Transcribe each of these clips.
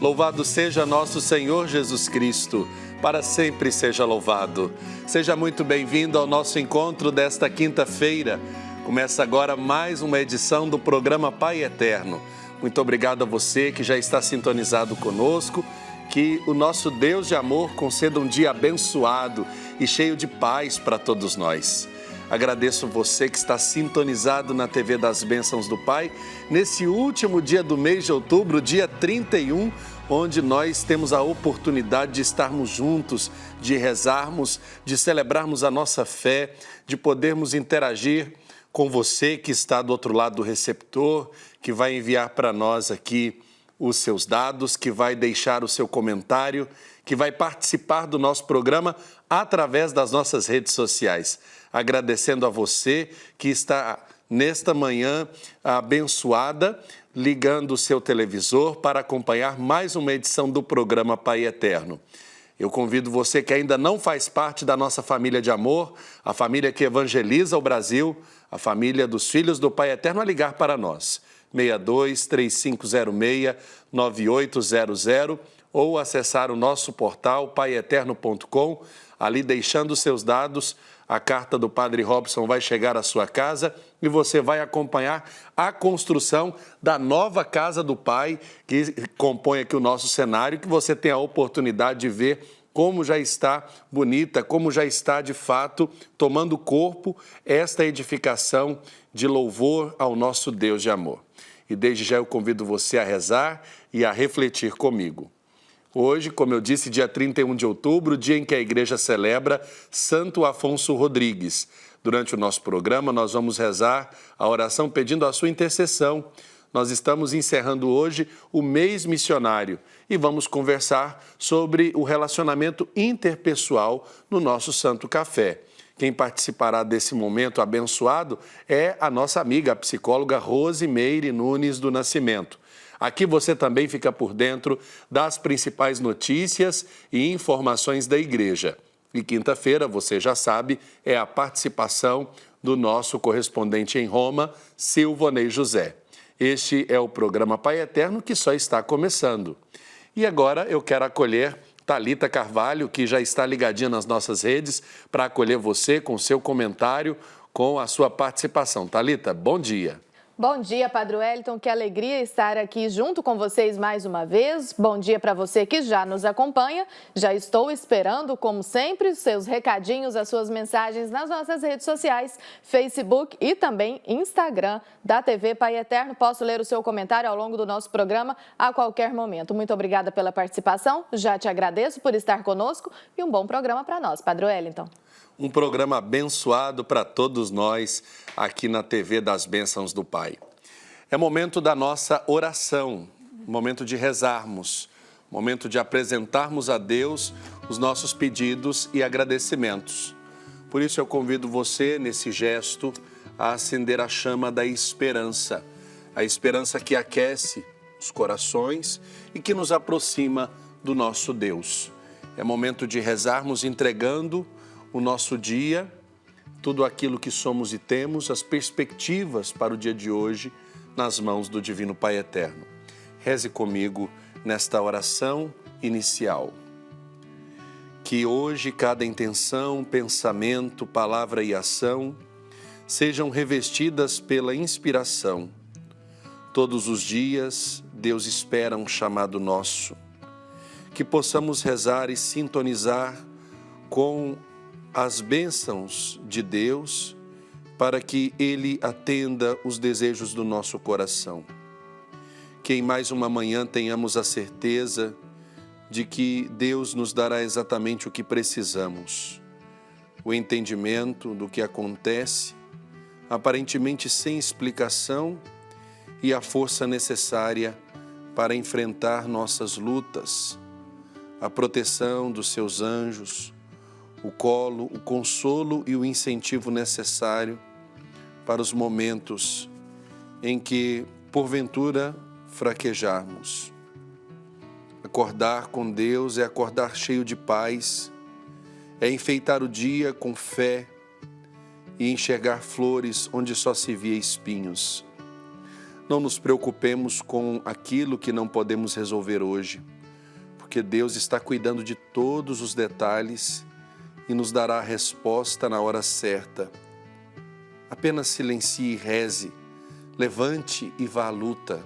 Louvado seja nosso Senhor Jesus Cristo, para sempre seja louvado. Seja muito bem-vindo ao nosso encontro desta quinta-feira. Começa agora mais uma edição do programa Pai Eterno. Muito obrigado a você que já está sintonizado conosco. Que o nosso Deus de amor conceda um dia abençoado e cheio de paz para todos nós. Agradeço você que está sintonizado na TV das Bênçãos do Pai, nesse último dia do mês de outubro, dia 31, onde nós temos a oportunidade de estarmos juntos, de rezarmos, de celebrarmos a nossa fé, de podermos interagir com você que está do outro lado do receptor, que vai enviar para nós aqui os seus dados, que vai deixar o seu comentário, que vai participar do nosso programa através das nossas redes sociais. Agradecendo a você que está nesta manhã abençoada, ligando o seu televisor para acompanhar mais uma edição do programa Pai Eterno. Eu convido você que ainda não faz parte da nossa família de amor, a família que evangeliza o Brasil, a família dos filhos do Pai Eterno, a ligar para nós. 62-3506-9800 ou acessar o nosso portal paieterno.com, ali deixando seus dados, a carta do Padre Robson vai chegar à sua casa e você vai acompanhar a construção da nova casa do Pai, que compõe aqui o nosso cenário, que você tem a oportunidade de ver como já está bonita, como já está de fato tomando corpo esta edificação de louvor ao nosso Deus de amor. E desde já eu convido você a rezar e a refletir comigo. Hoje, como eu disse, dia 31 de outubro, dia em que a igreja celebra Santo Afonso Rodrigues. Durante o nosso programa, nós vamos rezar a oração pedindo a sua intercessão. Nós estamos encerrando hoje o mês missionário e vamos conversar sobre o relacionamento interpessoal no nosso Santo Café. Quem participará desse momento abençoado é a nossa amiga, a psicóloga Rosimeire Nunes do Nascimento. Aqui você também fica por dentro das principais notícias e informações da igreja. E quinta-feira, você já sabe, é a participação do nosso correspondente em Roma, Silvonei José. Este é o programa Pai Eterno que só está começando. E agora eu quero acolher Thalita Carvalho, que já está ligadinha nas nossas redes, para acolher você com o seu comentário, com a sua participação. Thalita, bom dia. Bom dia, Padre Wellington, que alegria estar aqui junto com vocês mais uma vez. Bom dia para você que já nos acompanha. Já estou esperando, como sempre, os seus recadinhos, as suas mensagens nas nossas redes sociais, Facebook e também Instagram da TV Pai Eterno. Posso ler o seu comentário ao longo do nosso programa a qualquer momento. Muito obrigada pela participação, já te agradeço por estar conosco e um bom programa para nós, Padre Wellington. Um programa abençoado para todos nós aqui na TV das Bênçãos do Pai. É momento da nossa oração, momento de rezarmos, momento de apresentarmos a Deus os nossos pedidos e agradecimentos. Por isso eu convido você, nesse gesto, a acender a chama da esperança, a esperança que aquece os corações e que nos aproxima do nosso Deus. É momento de rezarmos entregando o nosso dia, tudo aquilo que somos e temos, as perspectivas para o dia de hoje, nas mãos do Divino Pai Eterno. Reze comigo nesta oração inicial. Que hoje cada intenção, pensamento, palavra e ação sejam revestidas pela inspiração. Todos os dias, Deus espera um chamado nosso. Que possamos rezar e sintonizar com as bênçãos de Deus, para que Ele atenda os desejos do nosso coração. Que em mais uma manhã tenhamos a certeza de que Deus nos dará exatamente o que precisamos. O entendimento do que acontece, aparentemente sem explicação, e a força necessária para enfrentar nossas lutas, a proteção dos seus anjos, o colo, o consolo e o incentivo necessário para os momentos em que, porventura, fraquejarmos. Acordar com Deus é acordar cheio de paz, é enfeitar o dia com fé e enxergar flores onde só se via espinhos. Não nos preocupemos com aquilo que não podemos resolver hoje. porque Deus está cuidando de todos os detalhes e nos dará a resposta na hora certa. Apenas silencie e reze, levante e vá à luta.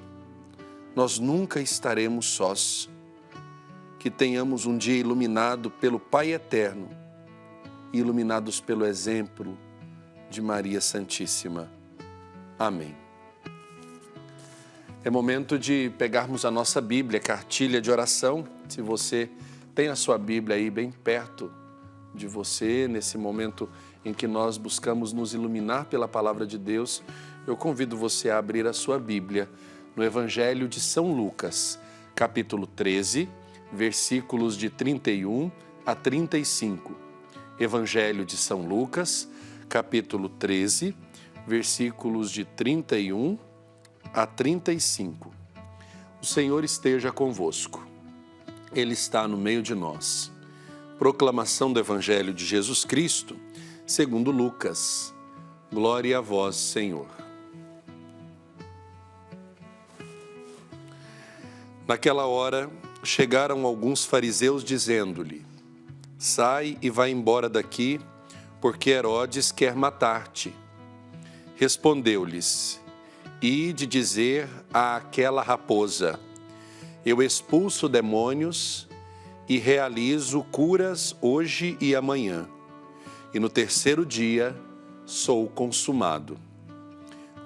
Nós nunca estaremos sós. Que tenhamos um dia iluminado pelo Pai Eterno e iluminados pelo exemplo de Maria Santíssima. Amém. É momento de pegarmos a nossa Bíblia, cartilha de oração. Se você tem a sua Bíblia aí bem perto de você, nesse momento em que nós buscamos nos iluminar pela Palavra de Deus, eu convido você a abrir a sua Bíblia no Evangelho de São Lucas, capítulo 13, versículos de 31 a 35. Evangelho de São Lucas, capítulo 13, versículos de 31 a 35. O Senhor esteja convosco. Ele está no meio de nós. Proclamação do Evangelho de Jesus Cristo, segundo Lucas. Glória a vós, Senhor. Naquela hora, chegaram alguns fariseus dizendo-lhe: sai e vai embora daqui, porque Herodes quer matar-te. Respondeu-lhes: ide dizer àquela raposa: eu expulso demônios e realizo curas hoje e amanhã, e no terceiro dia sou consumado.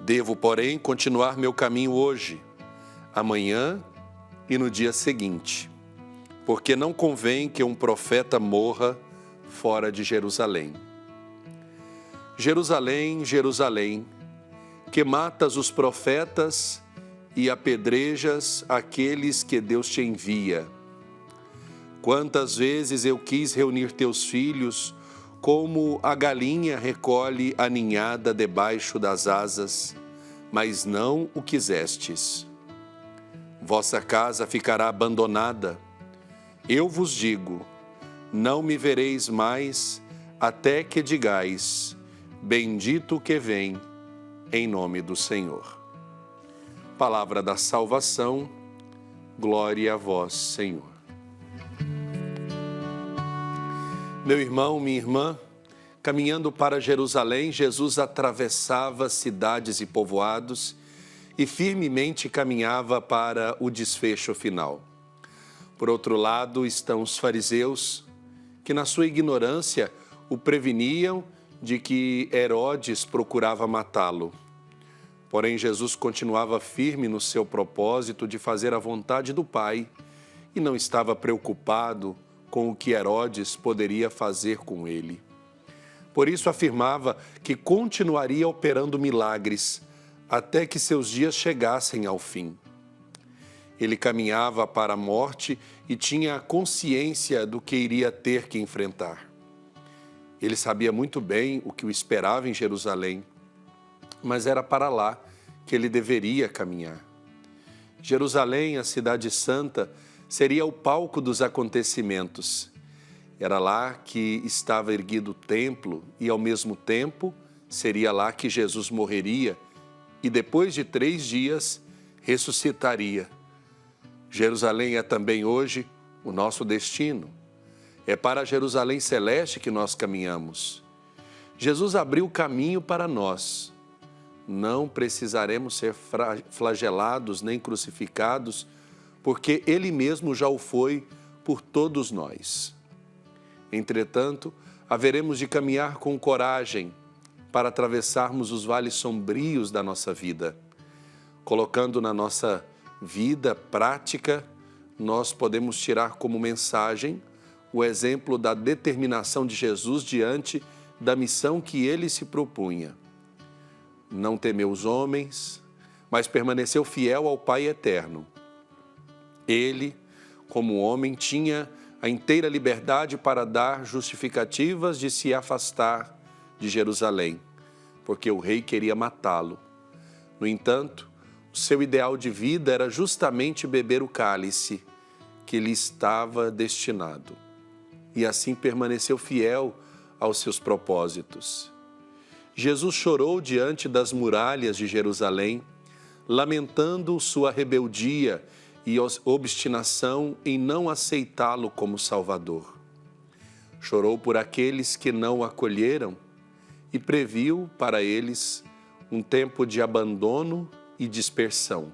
Devo, porém, continuar meu caminho hoje, amanhã e no dia seguinte, porque não convém que um profeta morra fora de Jerusalém. Jerusalém, Jerusalém, que matas os profetas e apedrejas aqueles que Deus te envia. Quantas vezes eu quis reunir teus filhos, como a galinha recolhe a ninhada debaixo das asas, mas não o quisestes. Vossa casa ficará abandonada. Eu vos digo, não me vereis mais, até que digais: bendito o que vem, em nome do Senhor. Palavra da salvação, glória a vós, Senhor. Meu irmão, minha irmã, caminhando para Jerusalém, Jesus atravessava cidades e povoados e firmemente caminhava para o desfecho final. Por outro lado, estão os fariseus, que na sua ignorância o preveniam de que Herodes procurava matá-lo. Porém, Jesus continuava firme no seu propósito de fazer a vontade do Pai e não estava preocupado com o que Herodes poderia fazer com ele. Por isso afirmava que continuaria operando milagres até que seus dias chegassem ao fim. Ele caminhava para a morte e tinha consciência do que iria ter que enfrentar. Ele sabia muito bem o que o esperava em Jerusalém, mas era para lá que ele deveria caminhar. Jerusalém, a cidade santa, seria o palco dos acontecimentos. Era lá que estava erguido o templo e, ao mesmo tempo, seria lá que Jesus morreria e, depois de 3 dias, ressuscitaria. Jerusalém é também hoje o nosso destino. É para Jerusalém celeste que nós caminhamos. Jesus abriu o caminho para nós. Não precisaremos ser flagelados nem crucificados, porque Ele mesmo já o foi por todos nós. Entretanto, haveremos de caminhar com coragem para atravessarmos os vales sombrios da nossa vida. Colocando na nossa vida prática, nós podemos tirar como mensagem o exemplo da determinação de Jesus diante da missão que Ele se propunha. Não temeu os homens, mas permaneceu fiel ao Pai eterno. Ele, como homem, tinha a inteira liberdade para dar justificativas de se afastar de Jerusalém, porque o rei queria matá-lo. No entanto, o seu ideal de vida era justamente beber o cálice que lhe estava destinado. E assim permaneceu fiel aos seus propósitos. Jesus chorou diante das muralhas de Jerusalém, lamentando sua rebeldia e obstinação em não aceitá-lo como Salvador. Chorou por aqueles que não o acolheram e previu para eles um tempo de abandono e dispersão.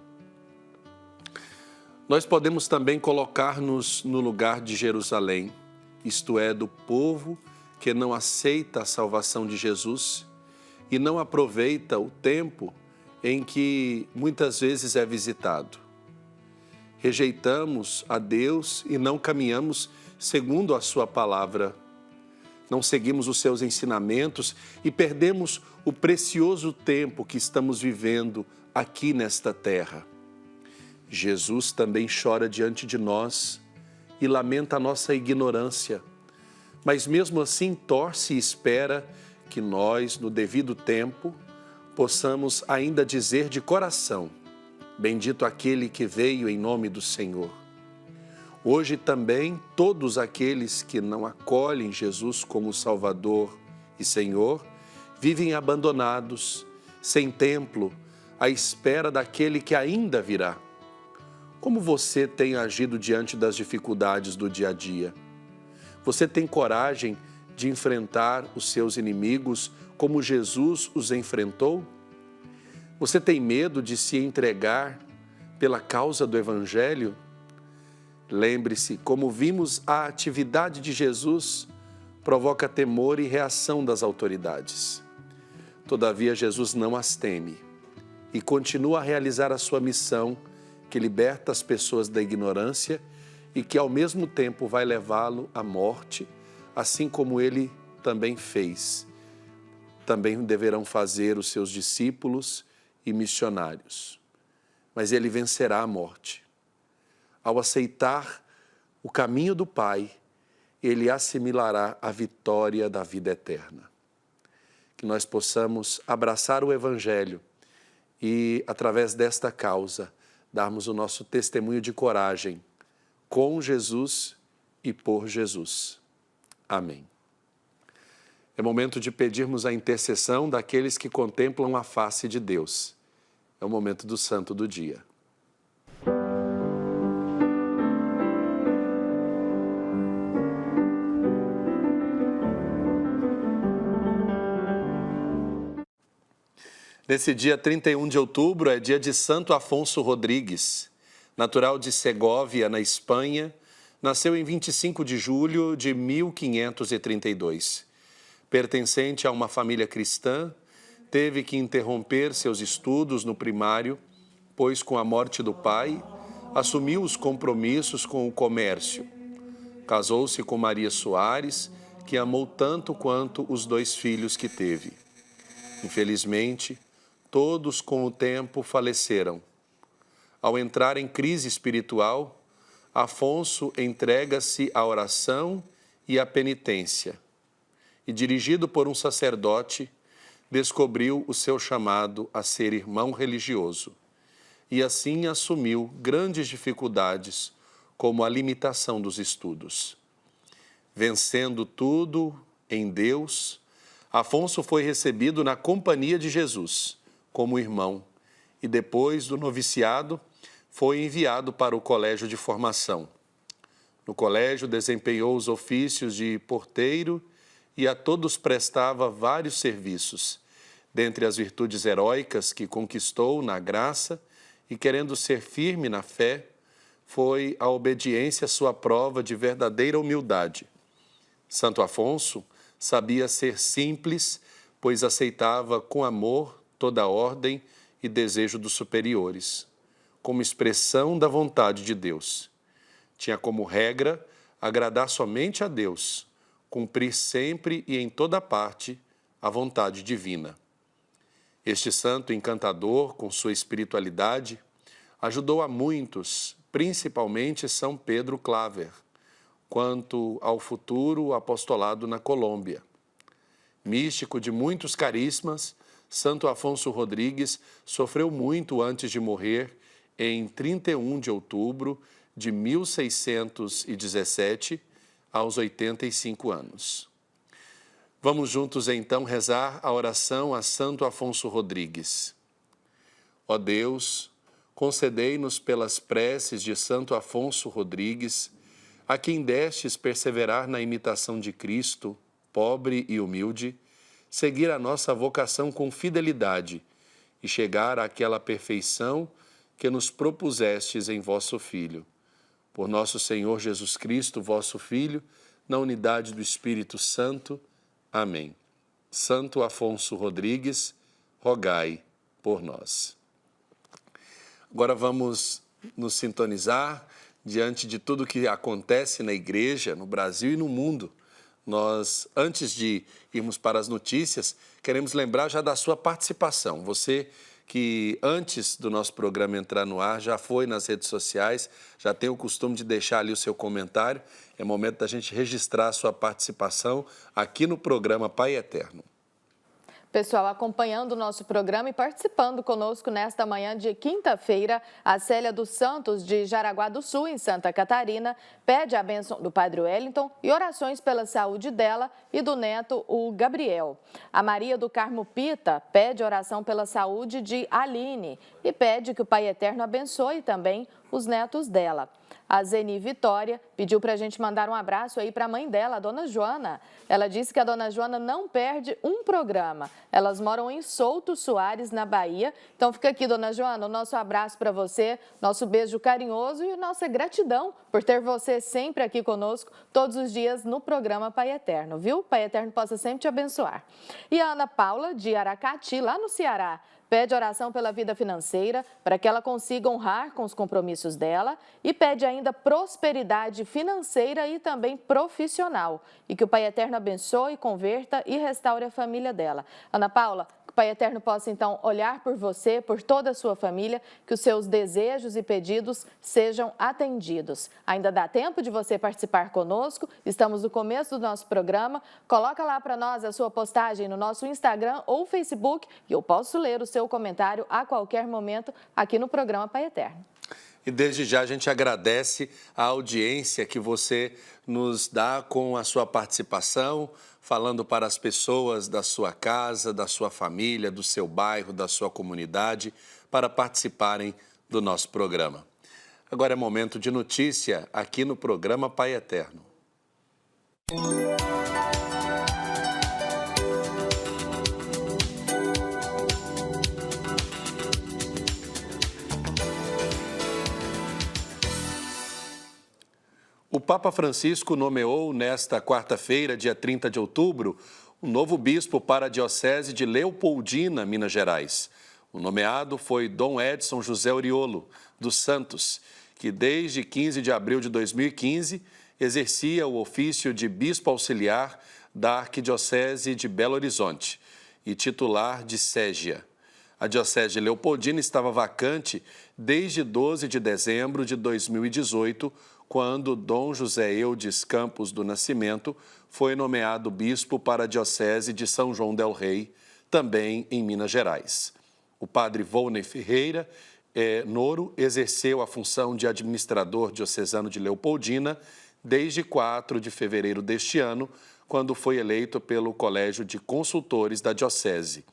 Nós podemos também colocar-nos no lugar de Jerusalém, isto é, do povo que não aceita a salvação de Jesus e não aproveita o tempo em que muitas vezes é visitado. Rejeitamos a Deus e não caminhamos segundo a sua palavra. Não seguimos os seus ensinamentos e perdemos o precioso tempo que estamos vivendo aqui nesta terra. Jesus também chora diante de nós e lamenta a nossa ignorância, mas mesmo assim torce e espera que nós, no devido tempo, possamos ainda dizer de coração: bendito aquele que veio em nome do Senhor. Hoje também todos aqueles que não acolhem Jesus como Salvador e Senhor vivem abandonados, sem templo, à espera daquele que ainda virá. Como você tem agido diante das dificuldades do dia a dia? Você tem coragem de enfrentar os seus inimigos como Jesus os enfrentou? Você tem medo de se entregar pela causa do Evangelho? Lembre-se, como vimos, a atividade de Jesus provoca temor e reação das autoridades. Todavia, Jesus não as teme e continua a realizar a sua missão, que liberta as pessoas da ignorância e que, ao mesmo tempo, vai levá-lo à morte, assim como ele também fez. Também deverão fazer os seus discípulos e missionários. Mas ele vencerá a morte. Ao aceitar o caminho do Pai, ele assimilará a vitória da vida eterna. Que nós possamos abraçar o Evangelho e, através desta causa, darmos o nosso testemunho de coragem com Jesus e por Jesus. Amém. É momento de pedirmos a intercessão daqueles que contemplam a face de Deus. É o momento do Santo do Dia. Nesse dia 31 de outubro é dia de Santo Afonso Rodrigues. Natural de Segóvia, na Espanha, nasceu em 25 de julho de 1532. Pertencente a uma família cristã, teve que interromper seus estudos no primário, pois com a morte do pai, assumiu os compromissos com o comércio. Casou-se com Maria Soares, que amou tanto quanto os 2 filhos que teve. Infelizmente, todos com o tempo faleceram. Ao entrar em crise espiritual, Afonso entrega-se à oração e à penitência. E, dirigido por um sacerdote, descobriu o seu chamado a ser irmão religioso. E assim assumiu grandes dificuldades, como a limitação dos estudos. Vencendo tudo em Deus, Afonso foi recebido na companhia de Jesus, como irmão, e depois do noviciado, foi enviado para o colégio de formação. No colégio, desempenhou os ofícios de porteiro e a todos prestava vários serviços. Dentre as virtudes heróicas que conquistou na graça e querendo ser firme na fé, foi a obediência sua prova de verdadeira humildade. Santo Afonso sabia ser simples, pois aceitava com amor toda a ordem e desejo dos superiores, como expressão da vontade de Deus. Tinha como regra agradar somente a Deus, cumprir sempre e em toda parte a vontade divina. Este santo encantador, com sua espiritualidade, ajudou a muitos, principalmente São Pedro Claver, quanto ao futuro apostolado na Colômbia. Místico de muitos carismas, Santo Afonso Rodrigues sofreu muito antes de morrer em 31 de outubro de 1617, aos 85 anos. Vamos juntos então rezar a oração a Santo Afonso Rodrigues. Ó Deus, concedei-nos pelas preces de Santo Afonso Rodrigues, a quem destes perseverar na imitação de Cristo, pobre e humilde, seguir a nossa vocação com fidelidade e chegar àquela perfeição que nos propusestes em vosso Filho. Por nosso Senhor Jesus Cristo, vosso Filho, na unidade do Espírito Santo. Amém. Santo Afonso Rodrigues, rogai por nós. Agora vamos nos sintonizar diante de tudo que acontece na igreja, no Brasil e no mundo. Nós, antes de irmos para as notícias, queremos lembrar já da sua participação. Você que antes do nosso programa entrar no ar já foi nas redes sociais, já tem o costume de deixar ali o seu comentário. É momento da gente registrar a sua participação aqui no programa Pai Eterno. Pessoal, acompanhando o nosso programa e participando conosco nesta manhã de quinta-feira, a Célia dos Santos, de Jaraguá do Sul, em Santa Catarina, pede a bênção do Padre Wellington e orações pela saúde dela e do neto, o Gabriel. A Maria do Carmo Pita pede oração pela saúde de Aline e pede que o Pai Eterno abençoe também os netos dela. A Zeni Vitória pediu para a gente mandar um abraço aí para a mãe dela, a Dona Joana. Ela disse que a Dona Joana não perde um programa. Elas moram em Souto Soares, na Bahia. Então fica aqui, Dona Joana, o nosso abraço para você, nosso beijo carinhoso e nossa gratidão por ter você sempre aqui conosco, todos os dias no programa Pai Eterno, viu? Pai Eterno possa sempre te abençoar. E a Ana Paula, de Aracati, lá no Ceará, pede oração pela vida financeira, para que ela consiga honrar com os compromissos dela e pede ainda prosperidade financeira e também profissional. E que o Pai Eterno abençoe, converta e restaure a família dela. Ana Paula, que o Pai Eterno possa então olhar por você, por toda a sua família, que os seus desejos e pedidos sejam atendidos. Ainda dá tempo de você participar conosco, estamos no começo do nosso programa. Coloca lá para nós a sua postagem no nosso Instagram ou Facebook e eu posso ler o seu comentário a qualquer momento aqui no programa Pai Eterno. E desde já a gente agradece a audiência que você nos dá com a sua participação, falando para as pessoas da sua casa, da sua família, do seu bairro, da sua comunidade, para participarem do nosso programa. Agora é momento de notícia aqui no programa Pai Eterno. O Papa Francisco nomeou nesta quarta-feira, dia 30 de outubro, um novo bispo para a Diocese de Leopoldina, Minas Gerais. O nomeado foi Dom Edson José Oriolo dos Santos, que desde 15 de abril de 2015 exercia o ofício de bispo auxiliar da Arquidiocese de Belo Horizonte e titular de Ségia. A Diocese de Leopoldina estava vacante desde 12 de dezembro de 2018, quando Dom José Eudes Campos do Nascimento foi nomeado bispo para a Diocese de São João del Rei, também em Minas Gerais. O padre Volney Ferreira Noro exerceu a função de administrador diocesano de Leopoldina desde 4 de fevereiro deste ano, quando foi eleito pelo Colégio de Consultores da Diocese.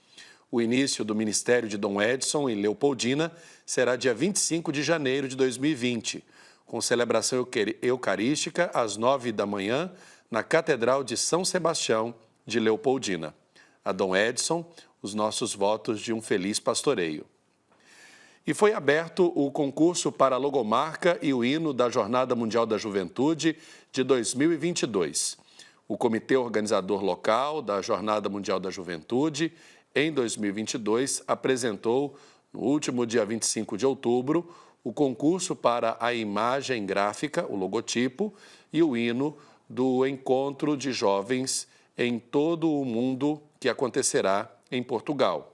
O início do ministério de Dom Edson em Leopoldina será dia 25 de janeiro de 2020, com celebração eucarística às 9 da manhã na Catedral de São Sebastião de Leopoldina. A Dom Edson, os nossos votos de um feliz pastoreio. E foi aberto o concurso para a logomarca e o hino da Jornada Mundial da Juventude de 2022. O comitê organizador local da Jornada Mundial da Juventude, em 2022, apresentou, no último dia 25 de outubro, o concurso para a imagem gráfica, o logotipo, e o hino do encontro de jovens em todo o mundo que acontecerá em Portugal.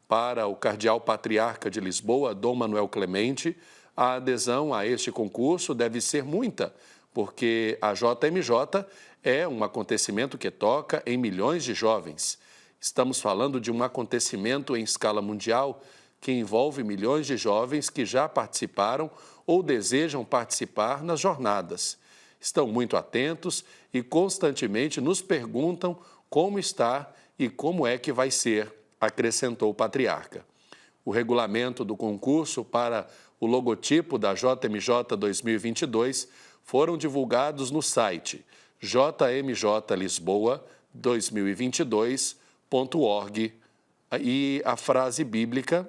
Para o cardeal patriarca de Lisboa, Dom Manuel Clemente, a adesão a este concurso deve ser muita, porque a JMJ é um acontecimento que toca em milhões de jovens. Estamos falando de um acontecimento em escala mundial que envolve milhões de jovens que já participaram ou desejam participar nas jornadas. Estão muito atentos e constantemente nos perguntam como está e como é que vai ser, acrescentou o patriarca. O regulamento do concurso para o logotipo da JMJ 2022 foram divulgados no site jmjlisboa2022.org e a frase bíblica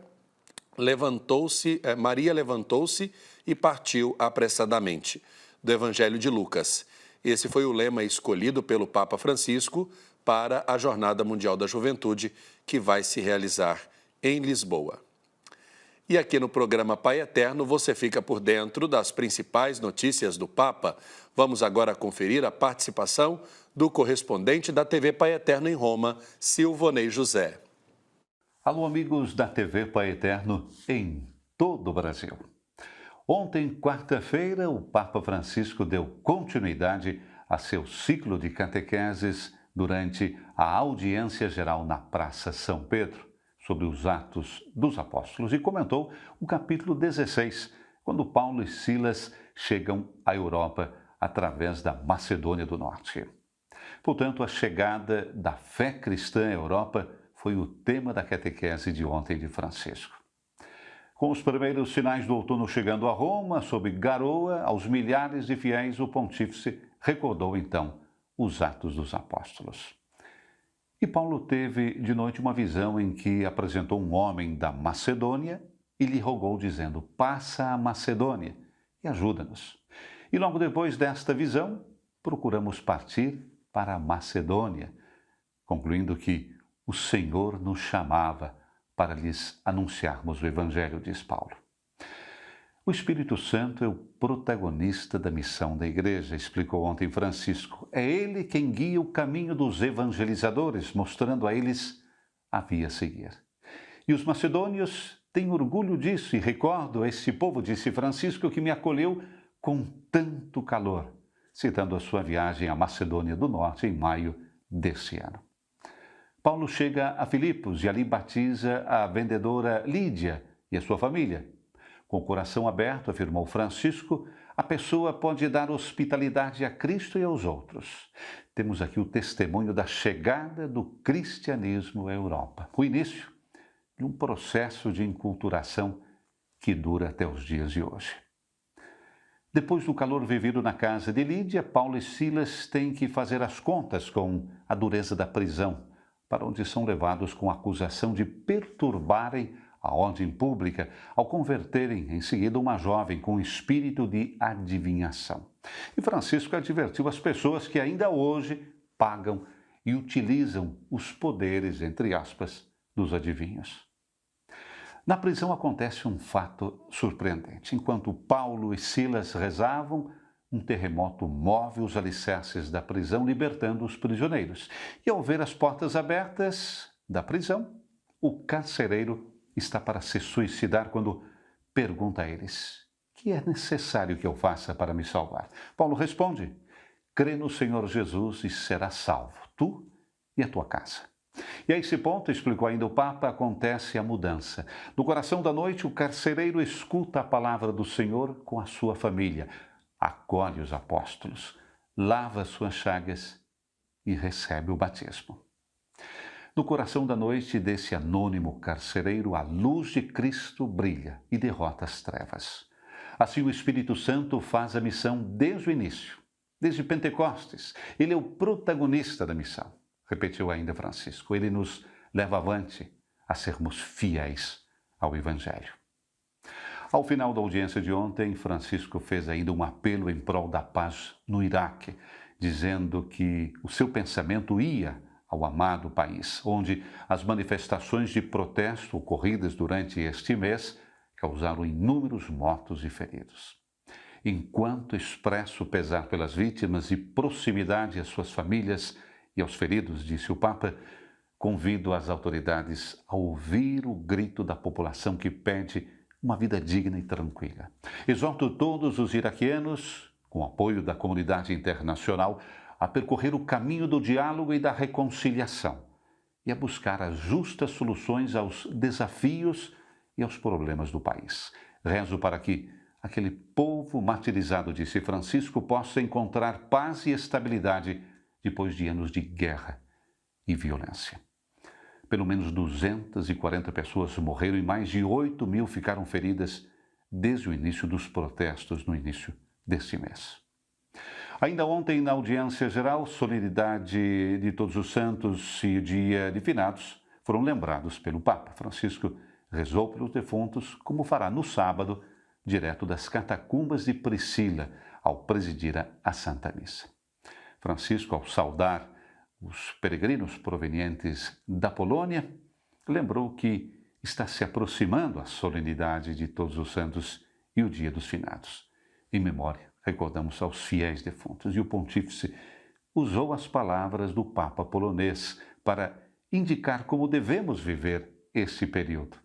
Maria levantou-se e partiu apressadamente, do Evangelho de Lucas. Esse foi o lema escolhido pelo Papa Francisco para a Jornada Mundial da Juventude, que vai se realizar em Lisboa. E aqui no programa Pai Eterno você fica por dentro das principais notícias do Papa. Vamos agora conferir a participação do correspondente da TV Pai Eterno em Roma, Silvonei José. Alô, amigos da TV Pai Eterno em todo o Brasil. Ontem, quarta-feira, o Papa Francisco deu continuidade a seu ciclo de catequeses durante a audiência geral na Praça São Pedro, sobre os Atos dos Apóstolos, e comentou o capítulo 16, quando Paulo e Silas chegam à Europa através da Macedônia do Norte. Portanto, a chegada da fé cristã à Europa foi o tema da catequese de ontem de Francisco. Com os primeiros sinais do outono chegando a Roma, sob garoa, aos milhares de fiéis, o pontífice recordou então os Atos dos Apóstolos. E Paulo teve de noite uma visão em que apresentou um homem da Macedônia e lhe rogou dizendo: passa a Macedônia e ajuda-nos. E logo depois desta visão, procuramos partir para a Macedônia, concluindo que o Senhor nos chamava para lhes anunciarmos o Evangelho, diz Paulo. O Espírito Santo é o protagonista da missão da Igreja, explicou ontem Francisco. É ele quem guia o caminho dos evangelizadores, mostrando a eles a via a seguir. E os macedônios têm orgulho disso, e recordo a esse povo, disse Francisco, que me acolheu com tanto calor, citando a sua viagem à Macedônia do Norte em maio desse ano. Paulo chega a Filipos e ali batiza a vendedora Lídia e a sua família. Com o coração aberto, afirmou Francisco, a pessoa pode dar hospitalidade a Cristo e aos outros. Temos aqui o testemunho da chegada do cristianismo à Europa, o início de um processo de enculturação que dura até os dias de hoje. Depois do calor vivido na casa de Lídia, Paulo e Silas têm que fazer as contas com a dureza da prisão, para onde são levados com a acusação de perturbarem a ordem pública ao converterem em seguida uma jovem com espírito de adivinhação. E Francisco advertiu as pessoas que ainda hoje pagam e utilizam os poderes, entre aspas, dos adivinhos. Na prisão acontece um fato surpreendente. Enquanto Paulo e Silas rezavam, um terremoto move os alicerces da prisão, libertando os prisioneiros. E ao ver as portas abertas da prisão, o carcereiro está para se suicidar quando pergunta a eles: que é necessário que eu faça para me salvar? Paulo responde: crê no Senhor Jesus e serás salvo, tu e a tua casa. E a esse ponto, explicou ainda o Papa, acontece a mudança. No coração da noite, o carcereiro escuta a palavra do Senhor com a sua família, acolhe os apóstolos, lava suas chagas e recebe o batismo. No coração da noite desse anônimo carcereiro, a luz de Cristo brilha e derrota as trevas. Assim o Espírito Santo faz a missão desde o início, desde Pentecostes. Ele é o protagonista da missão, repetiu ainda Francisco. Ele nos leva avante a sermos fiéis ao Evangelho. Ao final da audiência de ontem, Francisco fez ainda um apelo em prol da paz no Iraque, dizendo que o seu pensamento ia ao amado país, onde as manifestações de protesto ocorridas durante este mês causaram inúmeros mortos e feridos. Enquanto expresso o pesar pelas vítimas e proximidade às suas famílias e aos feridos, disse o Papa, convido as autoridades a ouvir o grito da população que pede uma vida digna e tranquila. Exorto todos os iraquianos, com apoio da comunidade internacional, a percorrer o caminho do diálogo e da reconciliação e a buscar as justas soluções aos desafios e aos problemas do país. Rezo para que aquele povo martirizado, disse Francisco, possa encontrar paz e estabilidade depois de anos de guerra e violência. Pelo menos 240 pessoas morreram e mais de 8.000 ficaram feridas desde o início dos protestos no início deste mês. Ainda ontem, na audiência geral, solenidade de Todos os Santos e o Dia de Finados foram lembrados pelo Papa. Francisco rezou pelos defuntos, como fará no sábado, direto das catacumbas de Priscila, ao presidir a Santa Missa. Francisco, ao saudar os peregrinos provenientes da Polônia, lembrou que está se aproximando a solenidade de Todos os Santos e o Dia dos Finados. Em memória, recordamos aos fiéis defuntos. E o pontífice usou as palavras do Papa polonês para indicar como devemos viver esse período.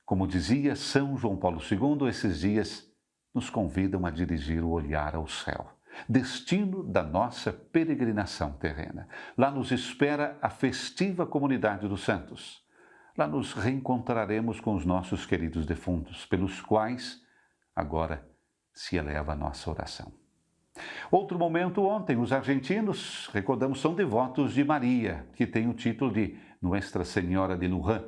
Como dizia São João Paulo II, esses dias nos convidam a dirigir o olhar ao céu, destino da nossa peregrinação terrena. Lá nos espera a festiva comunidade dos santos. Lá nos reencontraremos com os nossos queridos defuntos, pelos quais agora se eleva a nossa oração. Outro momento ontem, os argentinos, recordamos, são devotos de Maria, que tem o título de Nuestra Senhora de Luján.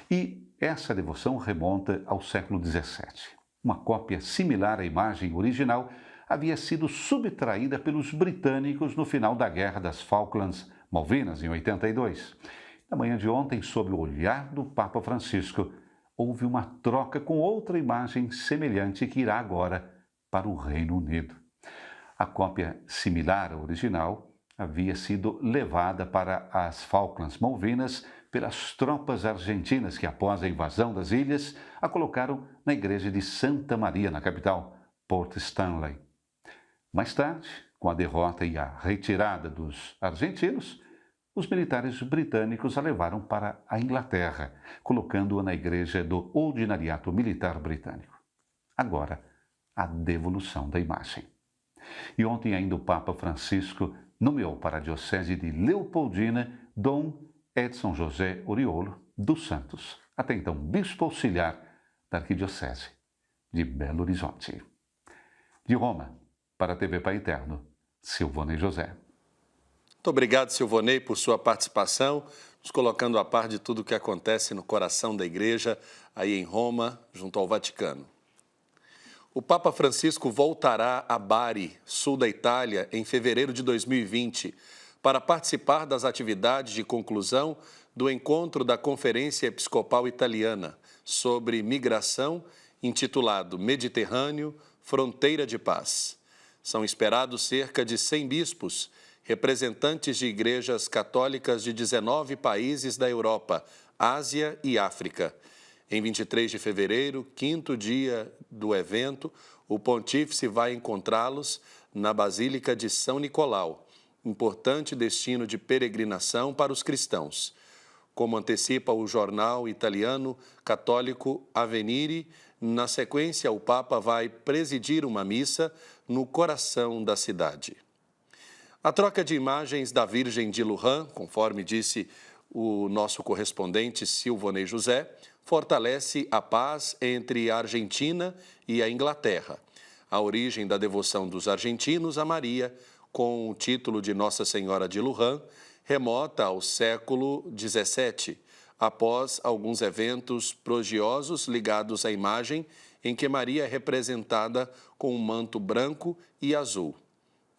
E essa devoção remonta ao século XVII. Uma cópia similar à imagem original havia sido subtraída pelos britânicos no final da Guerra das Falklands Malvinas, em 82. Na manhã de ontem, sob o olhar do Papa Francisco, houve uma troca com outra imagem semelhante que irá agora para o Reino Unido. A cópia similar à original havia sido levada para as Falklands Malvinas pelas tropas argentinas que, após a invasão das ilhas, a colocaram na igreja de Santa Maria, na capital, Port Stanley. Mais tarde, com a derrota e a retirada dos argentinos, os militares britânicos a levaram para a Inglaterra, colocando-a na igreja do Ordinariato Militar Britânico. Agora, a devolução da imagem. E ontem ainda o Papa Francisco nomeou para a Diocese de Leopoldina Dom Edson José Oriolo dos Santos, até então bispo auxiliar da Arquidiocese de Belo Horizonte. De Roma, para a TV Pai Eterno, Silvonei José. Muito obrigado, Silvonei, por sua participação, nos colocando a par de tudo o que acontece no coração da Igreja, aí em Roma, junto ao Vaticano. O Papa Francisco voltará a Bari, sul da Itália, em fevereiro de 2020, para participar das atividades de conclusão do encontro da Conferência Episcopal Italiana sobre Migração, intitulado Mediterrâneo, Fronteira de Paz. São esperados cerca de 100 bispos, representantes de igrejas católicas de 19 países da Europa, Ásia e África. Em 23 de fevereiro, quinto dia do evento, o pontífice vai encontrá-los na Basílica de São Nicolau, importante destino de peregrinação para os cristãos. Como antecipa o jornal italiano católico Avvenire, na sequência o Papa vai presidir uma missa no coração da cidade. A troca de imagens da Virgem de Luján, conforme disse o nosso correspondente Silvonei José, fortalece a paz entre a Argentina e a Inglaterra. A origem da devoção dos argentinos a Maria, com o título de Nossa Senhora de Luján, remota ao século XVII, após alguns eventos prodigiosos ligados à imagem em que Maria é representada com um manto branco e azul.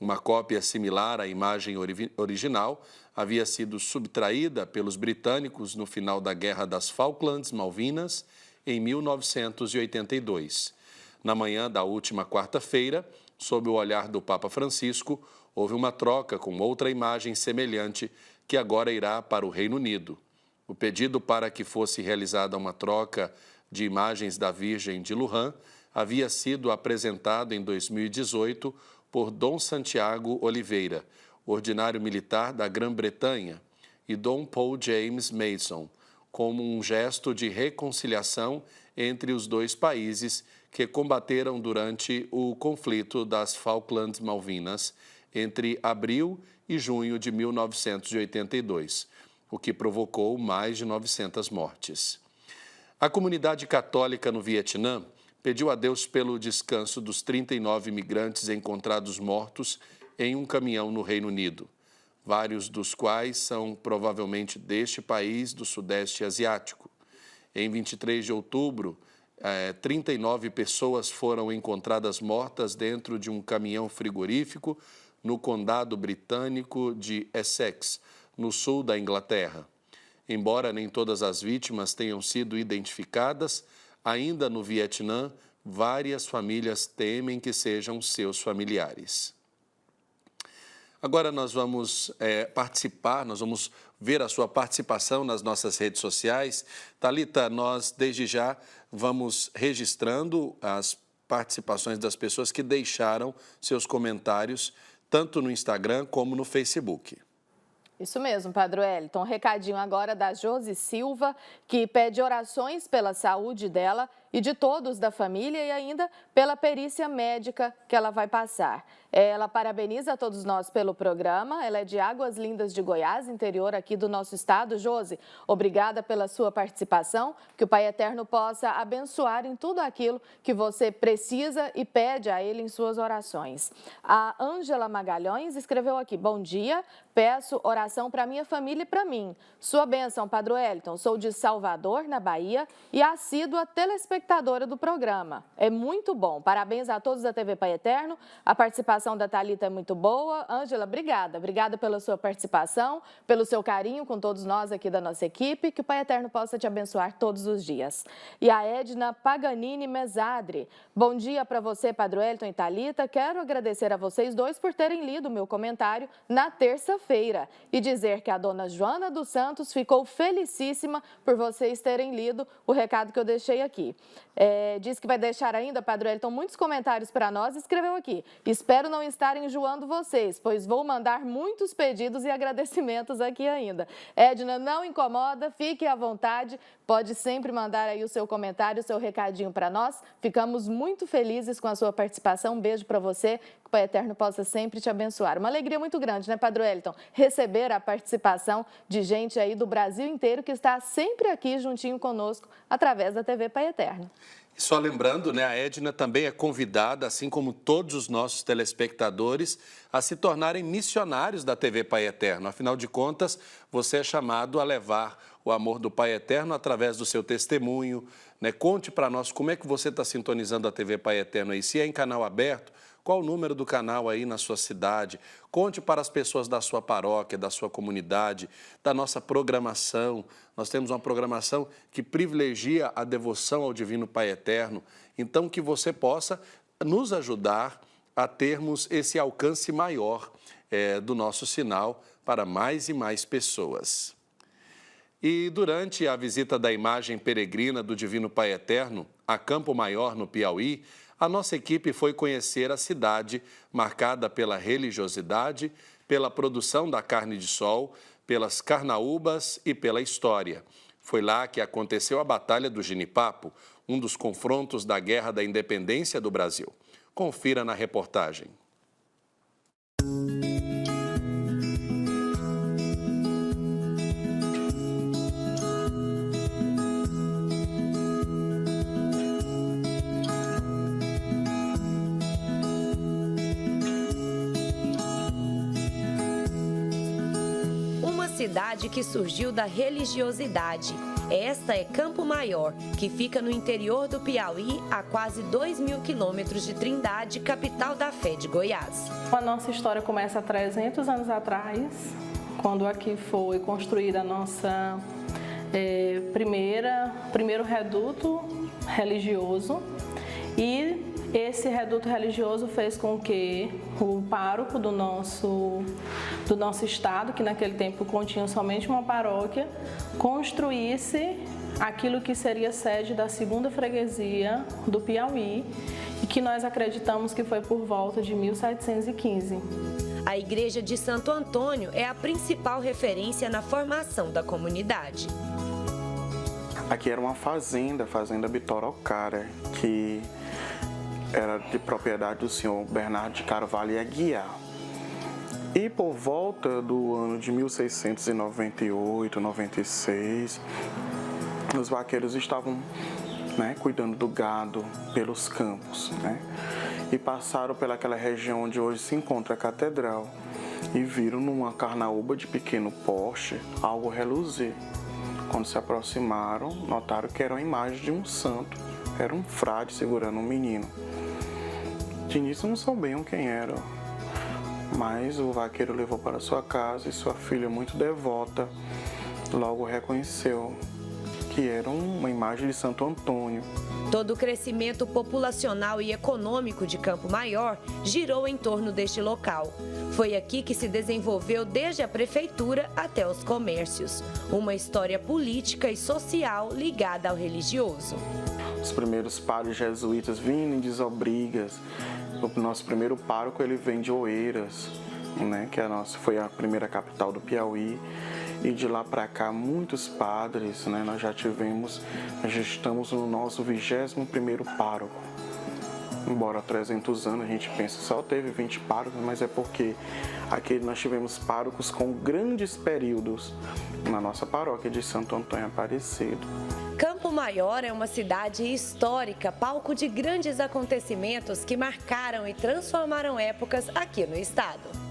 Uma cópia similar à imagem original havia sido subtraída pelos britânicos no final da Guerra das Falklands Malvinas, em 1982. Na manhã da última quarta-feira, sob o olhar do Papa Francisco, houve uma troca com outra imagem semelhante que agora irá para o Reino Unido. O pedido para que fosse realizada uma troca de imagens da Virgem de Luján havia sido apresentado em 2018 por Dom Santiago Oliveira, ordinário militar da Grã-Bretanha, e Dom Paul James Mason, como um gesto de reconciliação entre os dois países que combateram durante o conflito das Falklands Malvinas entre abril e junho de 1982, o que provocou mais de 900 mortes. A comunidade católica no Vietnã pediu a Deus pelo descanso dos 39 imigrantes encontrados mortos em um caminhão no Reino Unido, vários dos quais são provavelmente deste país do Sudeste Asiático. Em 23 de outubro, 39 pessoas foram encontradas mortas dentro de um caminhão frigorífico no condado britânico de Essex, no sul da Inglaterra. Embora nem todas as vítimas tenham sido identificadas, ainda no Vietnã, várias famílias temem que sejam seus familiares. Agora nós vamos participar, nós vamos ver a sua participação nas nossas redes sociais. Thalita, nós desde já vamos registrando as participações das pessoas que deixaram seus comentários, tanto no Instagram como no Facebook. Isso mesmo, Padre Wellington. Um recadinho agora da Josi Silva, que pede orações pela saúde dela e de todos da família e ainda pela perícia médica que ela vai passar. Ela parabeniza a todos nós pelo programa. Ela é de Águas Lindas de Goiás, interior aqui do nosso estado. Josi, obrigada pela sua participação. Que o Pai Eterno possa abençoar em tudo aquilo que você precisa e pede a Ele em suas orações. A Ângela Magalhães escreveu aqui: bom dia, peço oração para minha família e para mim. Sua bênção, Padre Wellington. Sou de Salvador, na Bahia, e assídua telespectadora do programa. É muito bom. Parabéns a todos da TV Pai Eterno. A participação da Thalita é muito boa. Ângela, obrigada. Obrigada pela sua participação, pelo seu carinho com todos nós aqui da nossa equipe. Que o Pai Eterno possa te abençoar todos os dias. E a Edna Paganini Mesadri. Bom dia para você, Padre Wellington e Thalita. Quero agradecer a vocês dois por terem lido o meu comentário na terça-feira e dizer que a dona Joana dos Santos ficou felicíssima por vocês terem lido o recado que eu deixei aqui. Diz que vai deixar ainda, Padre Wellington, muitos comentários para nós. Escreveu aqui: espero não estar enjoando vocês, pois vou mandar muitos pedidos e agradecimentos aqui ainda. Edna, não incomoda, fique à vontade, pode sempre mandar aí o seu comentário, o seu recadinho para nós. Ficamos muito felizes com a sua participação. Um beijo para você, que o Pai Eterno possa sempre te abençoar. Uma alegria muito grande, né, Padre Wellington? Receber a participação de gente aí do Brasil inteiro que está sempre aqui juntinho conosco através da TV Pai Eterno. E só lembrando, né, a Edna também é convidada, assim como todos os nossos telespectadores, a se tornarem missionários da TV Pai Eterno. Afinal de contas, você é chamado a levar o amor do Pai Eterno através do seu testemunho, né? Conte para nós como é que você está sintonizando a TV Pai Eterno aí. Se é em canal aberto, qual o número do canal aí na sua cidade? Conte para as pessoas da sua paróquia, da sua comunidade, da nossa programação. Nós temos uma programação que privilegia a devoção ao Divino Pai Eterno. Então, que você possa nos ajudar a termos esse alcance maior do nosso sinal para mais e mais pessoas. E durante a visita da imagem peregrina do Divino Pai Eterno a Campo Maior, no Piauí, a nossa equipe foi conhecer a cidade marcada pela religiosidade, pela produção da carne de sol, pelas carnaúbas e pela história. Foi lá que aconteceu a Batalha do Genipapo, um dos confrontos da Guerra da Independência do Brasil. Confira na reportagem. Cidade que surgiu da religiosidade. Esta é Campo Maior, que fica no interior do Piauí, a quase 2.000 quilômetros de Trindade, capital da fé de Goiás. A nossa história começa há 300 anos atrás, quando aqui foi construída a nossa primeiro reduto religioso, e esse reduto religioso fez com que o pároco do nosso estado, que naquele tempo continha somente uma paróquia, construísse aquilo que seria sede da segunda freguesia do Piauí, e que nós acreditamos que foi por volta de 1715. A Igreja de Santo Antônio é a principal referência na formação da comunidade. Aqui era uma fazenda, Fazenda Bitoroccara, que era de propriedade do senhor Bernardo de Carvalho e Aguiar. E por volta do ano de 1698, 96, os vaqueiros estavam cuidando do gado pelos campos, e passaram pelaquela região onde hoje se encontra a catedral e viram numa carnaúba de pequeno porte algo reluzir. Quando se aproximaram, notaram que era a imagem de um santo era um frade segurando um menino. De início não soubiam quem era, mas o vaqueiro levou para sua casa e sua filha, muito devota, logo reconheceu que era uma imagem de Santo Antônio. Todo o crescimento populacional e econômico de Campo Maior girou em torno deste local. Foi aqui que se desenvolveu desde a prefeitura até os comércios. Uma história política e social ligada ao religioso. Os primeiros padres jesuítas vindo em Desobrigas. O nosso primeiro pároco ele vem de Oeiras, né, que foi a primeira capital do Piauí. E de lá para cá, muitos padres, né, nós já estamos no nosso 21º pároco. Embora há 300 anos a gente pensa que só teve 20 párocos, mas é porque aqui nós tivemos párocos com grandes períodos na nossa paróquia de Santo Antônio Aparecido. Campo Maior é uma cidade histórica, palco de grandes acontecimentos que marcaram e transformaram épocas aqui no estado.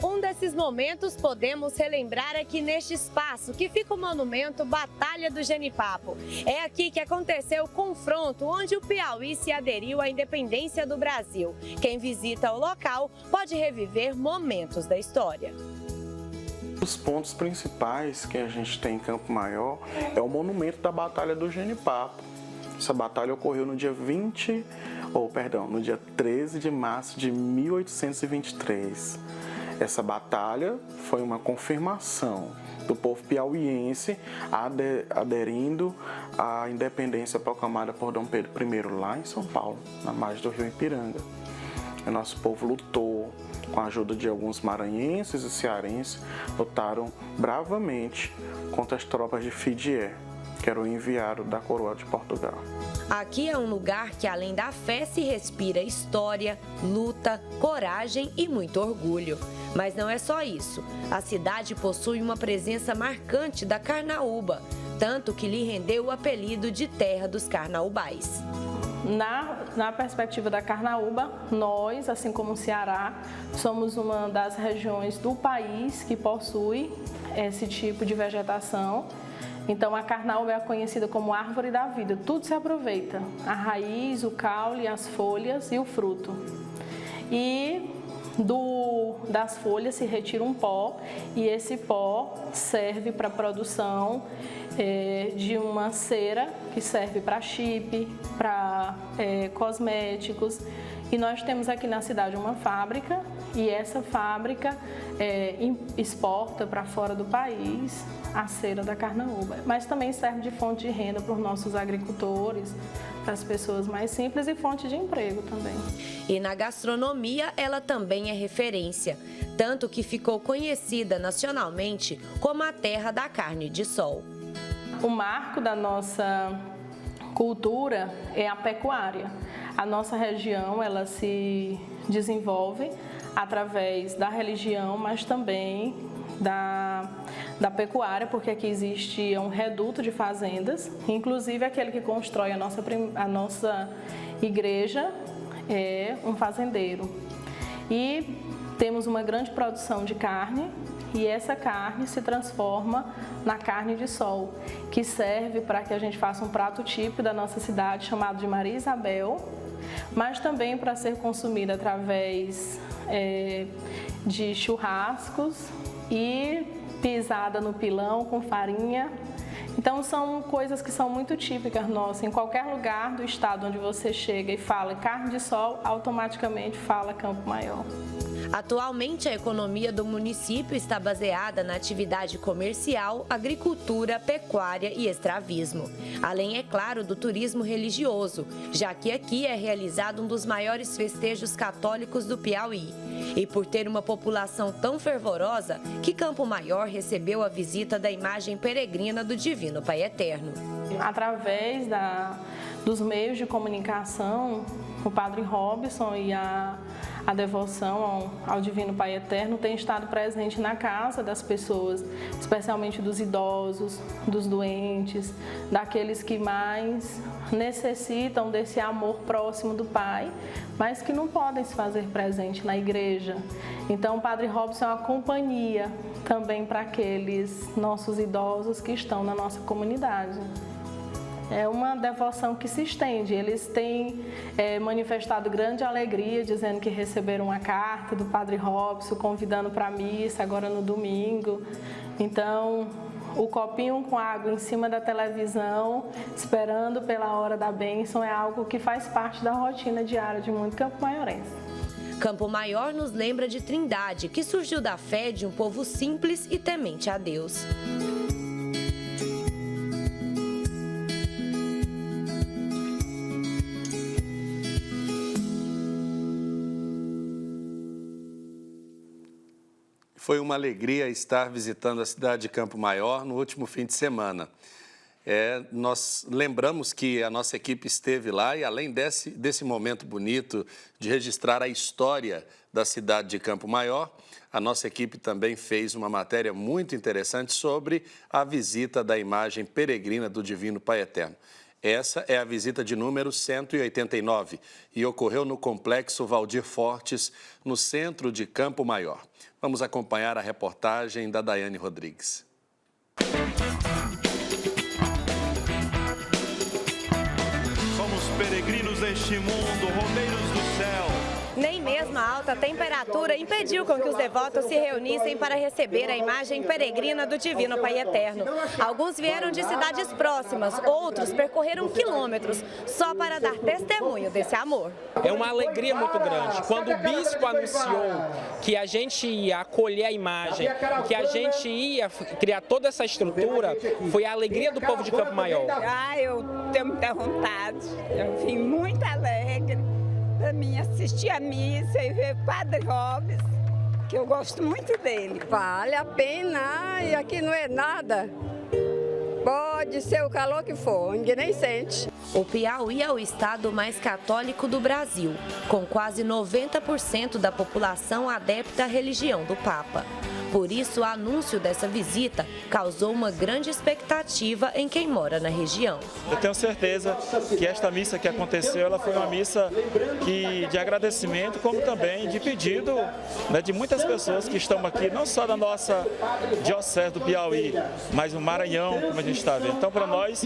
Um desses momentos podemos relembrar aqui neste espaço, que fica o monumento Batalha do Genipapo. É aqui que aconteceu o confronto, onde o Piauí se aderiu à independência do Brasil. Quem visita o local pode reviver momentos da história. Os pontos principais que a gente tem em Campo Maior é o monumento da Batalha do Genipapo. Essa batalha ocorreu no dia 13 de março de 1823. Essa batalha foi uma confirmação do povo piauiense aderindo à independência proclamada por Dom Pedro I lá em São Paulo, na margem do rio Ipiranga. O nosso povo lutou com a ajuda de alguns maranhenses e cearenses, lutaram bravamente contra as tropas de Fidié, que era o enviado da coroa de Portugal. Aqui é um lugar que, além da fé, se respira história, luta, coragem e muito orgulho. Mas não é só isso. A cidade possui uma presença marcante da carnaúba, tanto que lhe rendeu o apelido de Terra dos Carnaubais. Na perspectiva da carnaúba, nós, assim como o Ceará, somos uma das regiões do país que possui esse tipo de vegetação. Então, a carnaúba é conhecida como árvore da vida. Tudo se aproveita. A raiz, o caule, as folhas e o fruto. E das folhas se retira um pó e esse pó serve para a produção de uma cera que serve para chip, para cosméticos. E nós temos aqui na cidade uma fábrica e essa fábrica exporta para fora do país a cera da carnaúba. Mas também serve de fonte de renda para os nossos agricultores, para as pessoas mais simples e fonte de emprego também. E na gastronomia ela também é referência, tanto que ficou conhecida nacionalmente como a terra da carne de sol. O marco da nossa cultura é a pecuária. A nossa região ela se desenvolve através da religião, mas também da pecuária, porque aqui existe um reduto de fazendas, inclusive aquele que constrói a nossa igreja é um fazendeiro. E temos uma grande produção de carne e essa carne se transforma na carne de sol, que serve para que a gente faça um prato típico da nossa cidade chamado de Maria Isabel, mas também para ser consumida através de churrascos e pisada no pilão com farinha. Então são coisas que são muito típicas nossas. Em qualquer lugar do estado onde você chega e fala carne de sol, automaticamente fala Campo Maior. Atualmente, a economia do município está baseada na atividade comercial, agricultura, pecuária e extravismo. Além, é claro, do turismo religioso, já que aqui é realizado um dos maiores festejos católicos do Piauí. E por ter uma população tão fervorosa, que Campo Maior recebeu a visita da imagem peregrina do Divino Pai Eterno. Através dos meios de comunicação, o Padre Robson e a devoção ao Divino Pai Eterno tem estado presente na casa das pessoas, especialmente dos idosos, dos doentes, daqueles que mais necessitam desse amor próximo do Pai, mas que não podem se fazer presente na igreja. Então, o Padre Robson é uma companhia também para aqueles nossos idosos que estão na nossa comunidade. é uma devoção que se estende. Eles têm manifestado grande alegria, dizendo que receberam uma carta do Padre Robson, convidando para a missa agora no domingo. Então, o copinho com água em cima da televisão, esperando pela hora da bênção, é algo que faz parte da rotina diária de muito campo-maiorense. Campo Maior nos lembra de Trindade, que surgiu da fé de um povo simples e temente a Deus. Foi uma alegria estar visitando a cidade de Campo Maior no último fim de semana. Nós lembramos que a nossa equipe esteve lá e, além desse momento bonito de registrar a história da cidade de Campo Maior, a nossa equipe também fez uma matéria muito interessante sobre a visita da imagem peregrina do Divino Pai Eterno. Essa é a visita de número 189 e ocorreu no Complexo Valdir Fortes, no centro de Campo Maior. Vamos acompanhar a reportagem da Daiane Rodrigues. Somos peregrinos deste mundo, romeiros do céu. Nem mesmo a alta temperatura impediu com que os devotos se reunissem para receber a imagem peregrina do Divino Pai Eterno. Alguns vieram de cidades próximas, outros percorreram quilômetros só para dar testemunho desse amor. É uma alegria muito grande. Quando o bispo anunciou que a gente ia acolher a imagem, que a gente ia criar toda essa estrutura, foi a alegria do povo de Campo Maior. Eu tenho muita vontade, eu vim muito alegre para mim assistir a missa e ver o Padre Robson, que eu gosto muito dele. Vale a pena, e aqui não é nada. Pode ser o calor que for, ninguém nem sente. O Piauí é o estado mais católico do Brasil, com quase 90% da população adepta à religião do Papa. Por isso, o anúncio dessa visita causou uma grande expectativa em quem mora na região. Eu tenho certeza que esta missa que aconteceu, ela foi uma missa de agradecimento, como também de pedido, né, de muitas pessoas que estão aqui, não só da nossa diocese do Piauí, mas no Maranhão, como a gente está vendo. Então, para nós,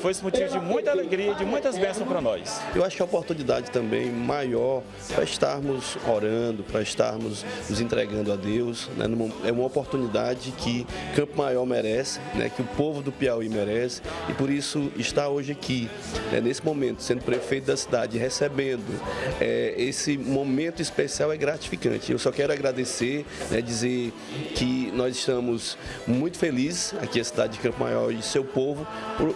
foi esse motivo de muita alegria, de muitas bênçãos para nós. Eu acho que a oportunidade também maior para estarmos orando, para estarmos nos entregando a Deus, né, é uma oportunidade que Campo Maior merece, né, que o povo do Piauí merece, e por isso estar hoje aqui, né, nesse momento, sendo prefeito da cidade, recebendo esse momento especial é gratificante. Eu só quero agradecer, né, dizer que nós estamos muito felizes aqui, a cidade de Campo Maior e seu povo,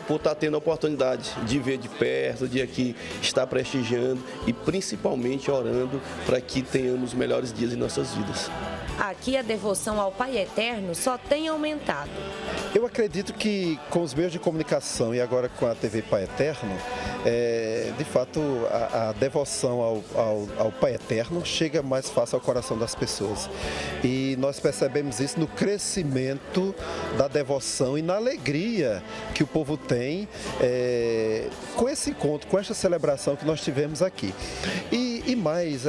por estar tendo a oportunidade de ver de perto, de aqui estar prestigiando e principalmente orando para que tenhamos melhores dias em nossas vidas. Aqui a devoção ao Pai Eterno só tem aumentado. Eu acredito que com os meios de comunicação e agora com a TV Pai Eterno, de fato a devoção ao Pai Eterno chega mais fácil ao coração das pessoas. E nós percebemos isso no crescimento da devoção e na alegria que o povo tem com esse encontro, com esta celebração que nós tivemos aqui. E mais,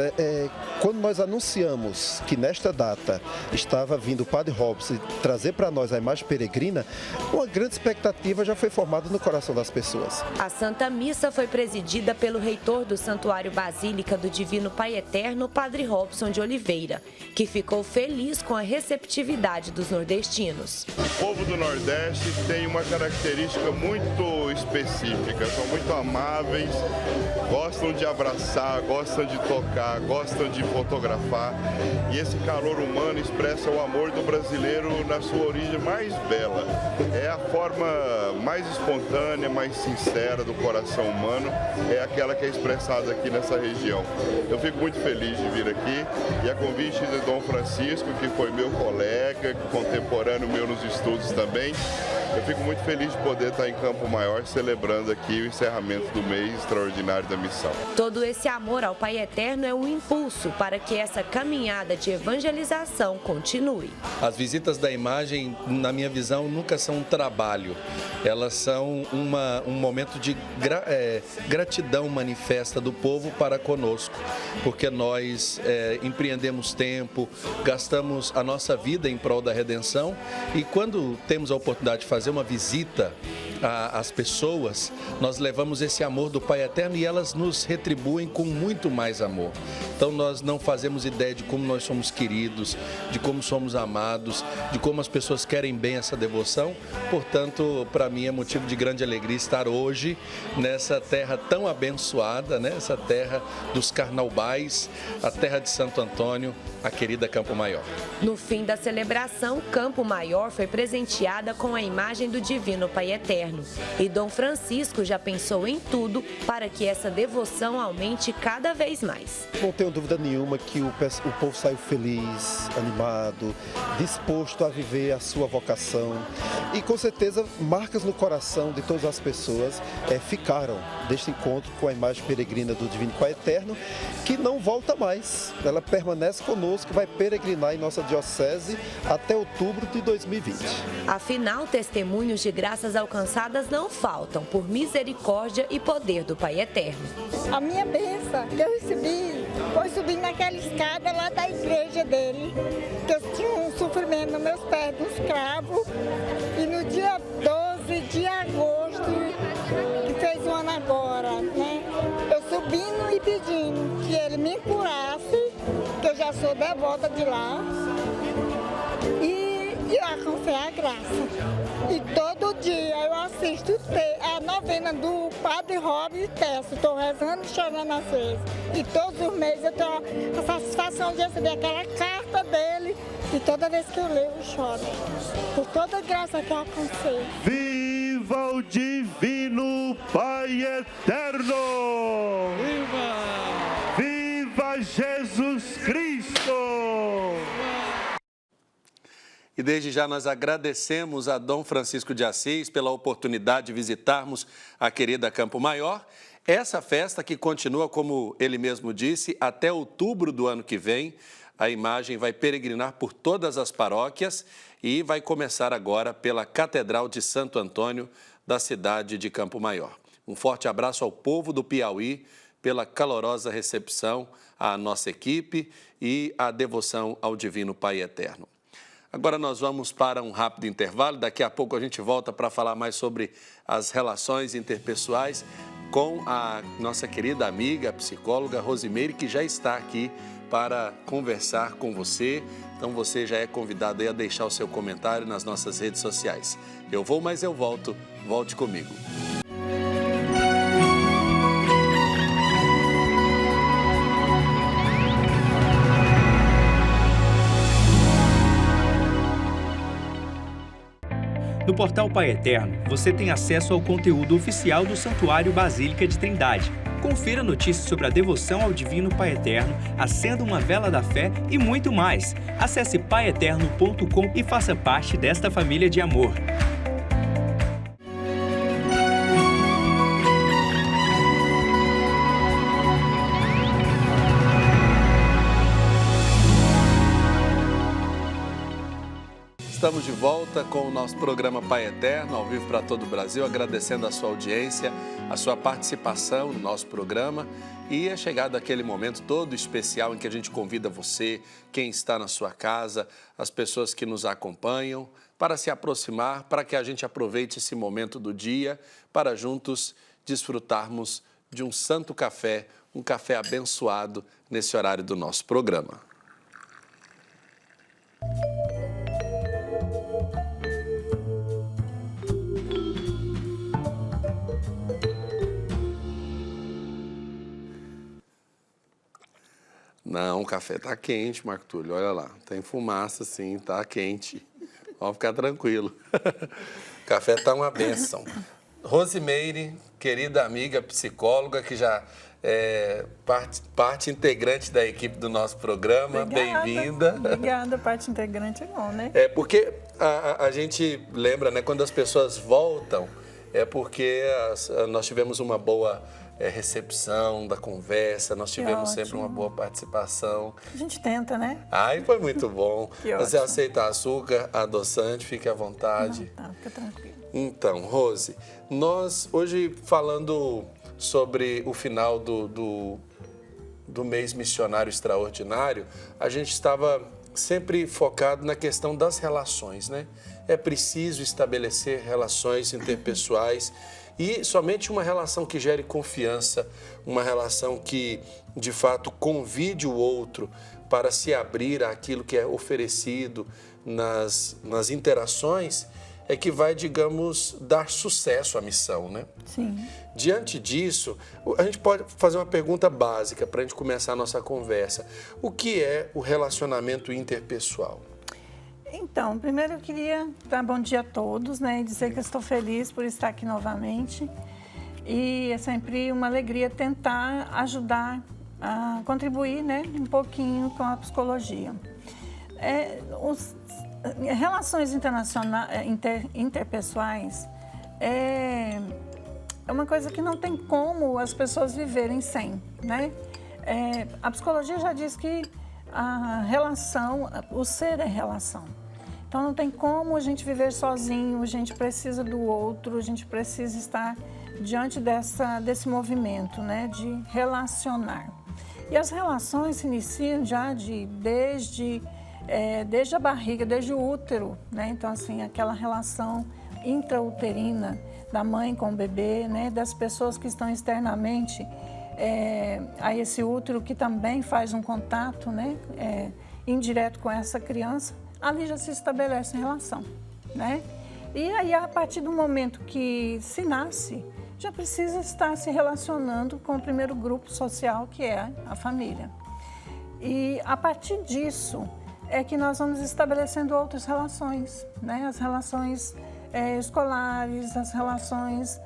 quando nós anunciamos que nesta data estava vindo o Padre Robson trazer para nós a imagem peregrina, uma grande expectativa já foi formada no coração das pessoas. A Santa Missa foi presidida pelo reitor do Santuário Basílica do Divino Pai Eterno, Padre Robson de Oliveira, que ficou feliz com a receptividade dos nordestinos. O povo do Nordeste tem uma característica muito específica, são muito amáveis, gostam de abraçar, gostam de tocar, gostam de fotografar, e esse calor humano expressa o amor do brasileiro na sua origem mais bela. É a forma mais espontânea, mais sincera do coração humano, é aquela que é expressada aqui nessa região. Eu fico muito feliz de vir aqui, e a convite de Dom Francisco, que foi meu colega, contemporâneo meu nos estudos também, eu fico muito feliz de poder estar em Campo Maior celebrando aqui o encerramento do mês extraordinário da missão. Todo esse amor ao Pai Eterno é um impulso para que essa caminhada de evangelização continue. As visitas da imagem, na minha visão, nunca são um trabalho. Elas são um momento de gratidão manifesta do povo para conosco, porque nós empreendemos tempo, gastamos a nossa vida em prol da redenção, e quando temos a oportunidade de fazer uma visita as pessoas, nós levamos esse amor do Pai Eterno e elas nos retribuem com muito mais amor. Então nós não fazemos ideia de como nós somos queridos, de como somos amados, de como as pessoas querem bem essa devoção. Portanto, para mim é motivo de grande alegria estar hoje nessa terra tão abençoada, né? Essa terra dos carnaubais, a terra de Santo Antônio, a querida Campo Maior. No fim da celebração, Campo Maior foi presenteada com a imagem do Divino Pai Eterno. E Dom Francisco já pensou em tudo para que essa devoção aumente cada vez mais. Não tenho dúvida nenhuma que o povo saiu feliz, animado, disposto a viver a sua vocação. E com certeza marcas no coração de todas as pessoas ficaram deste encontro com a imagem peregrina do Divino Pai Eterno, que não volta mais. Ela permanece conosco, vai peregrinar em nossa diocese até outubro de 2020. Afinal, testemunhos de graças alcançadas não faltam, por misericórdia e poder do Pai Eterno. A minha bênção que eu recebi foi subir naquela escada lá da igreja dele, que eu tinha um sofrimento nos meus pés, de um escravo, e no dia 12 de agosto, que fez um ano agora, né? Eu subindo e pedindo que ele me curasse, que eu já sou devota de lá, e eu alcancei a graça. E todo dia eu assisto a novena do Padre Robes Tesso, estou rezando e chorando às vezes. E todos os meses eu tenho a satisfação de receber aquela carta dele, e toda vez que eu leio eu choro, por toda a graça que eu alcancei. Viva o Divino Pai Eterno! Viva! Viva Jesus Cristo! E desde já nós agradecemos a Dom Francisco de Assis pela oportunidade de visitarmos a querida Campo Maior. Essa festa que continua, como ele mesmo disse, até outubro do ano que vem. A imagem vai peregrinar por todas as paróquias e vai começar agora pela Catedral de Santo Antônio, da cidade de Campo Maior. Um forte abraço ao povo do Piauí pela calorosa recepção à nossa equipe e a devoção ao Divino Pai Eterno. Agora nós vamos para um rápido intervalo. Daqui a pouco a gente volta para falar mais sobre as relações interpessoais com a nossa querida amiga, a psicóloga Rosimeire, que já está aqui para conversar com você. Então você já é convidado aí a deixar o seu comentário nas nossas redes sociais. Eu vou, mas eu volto. Volte comigo. No portal Pai Eterno, você tem acesso ao conteúdo oficial do Santuário Basílica de Trindade. Confira notícias sobre a devoção ao Divino Pai Eterno, acenda uma vela da fé e muito mais. Acesse paieterno.com e faça parte desta família de amor. Estamos de volta com o nosso programa Pai Eterno, ao vivo para todo o Brasil, agradecendo a sua audiência, a sua participação no nosso programa. E é chegado aquele momento todo especial em que a gente convida você, quem está na sua casa, as pessoas que nos acompanham, para se aproximar, para que a gente aproveite esse momento do dia, para juntos desfrutarmos de um santo café, um café abençoado nesse horário do nosso programa. Não, o café tá quente, Marco Túlio, olha lá, tem fumaça sim, tá quente, pode ficar tranquilo. O café tá uma bênção. Rosimeire, querida amiga psicóloga, que já é parte integrante da equipe do nosso programa, bem-vinda. Obrigada, parte integrante é bom, né? É porque a gente lembra, né, quando as pessoas voltam, é porque nós tivemos uma boa recepção da conversa, nós tivemos sempre uma boa participação. A gente tenta, né? Ai, foi muito bom. Que Você ótimo. aceita açúcar, adoçante, fique à vontade. Não, tá, fica tranquilo. Então, Rose, nós hoje falando sobre o final do mês missionário extraordinário, a gente estava sempre focado na questão das relações, né? é preciso estabelecer relações interpessoais e somente uma relação que gere confiança, uma relação que, de fato, convide o outro para se abrir àquilo que é oferecido nas interações, é que vai, digamos, dar sucesso à missão, né? Sim. Diante disso, a gente pode fazer uma pergunta básica para a gente começar a nossa conversa. O que é o relacionamento interpessoal? Então, primeiro eu queria dar bom dia a todos, né, e dizer que eu estou feliz por estar aqui novamente. E é sempre uma alegria tentar ajudar a contribuir, né, um pouquinho com a psicologia. Relações interpessoais é uma coisa que não tem como as pessoas viverem sem, né? A psicologia já diz que a relação, o ser é relação. Então não tem como a gente viver sozinho, a gente precisa do outro, a gente precisa estar diante desse movimento, né, de relacionar. E as relações se iniciam já desde a barriga, desde o útero, né? Então, assim, aquela relação intrauterina da mãe com o bebê, né? Das pessoas que estão externamente a esse útero, que também faz um contato, né? Indireto com essa criança, ali já se estabelece a relação, né? E aí, a partir do momento que se nasce, já precisa estar se relacionando com o primeiro grupo social, que é a família. E a partir disso é que nós vamos estabelecendo outras relações, né? As relações escolares, as relações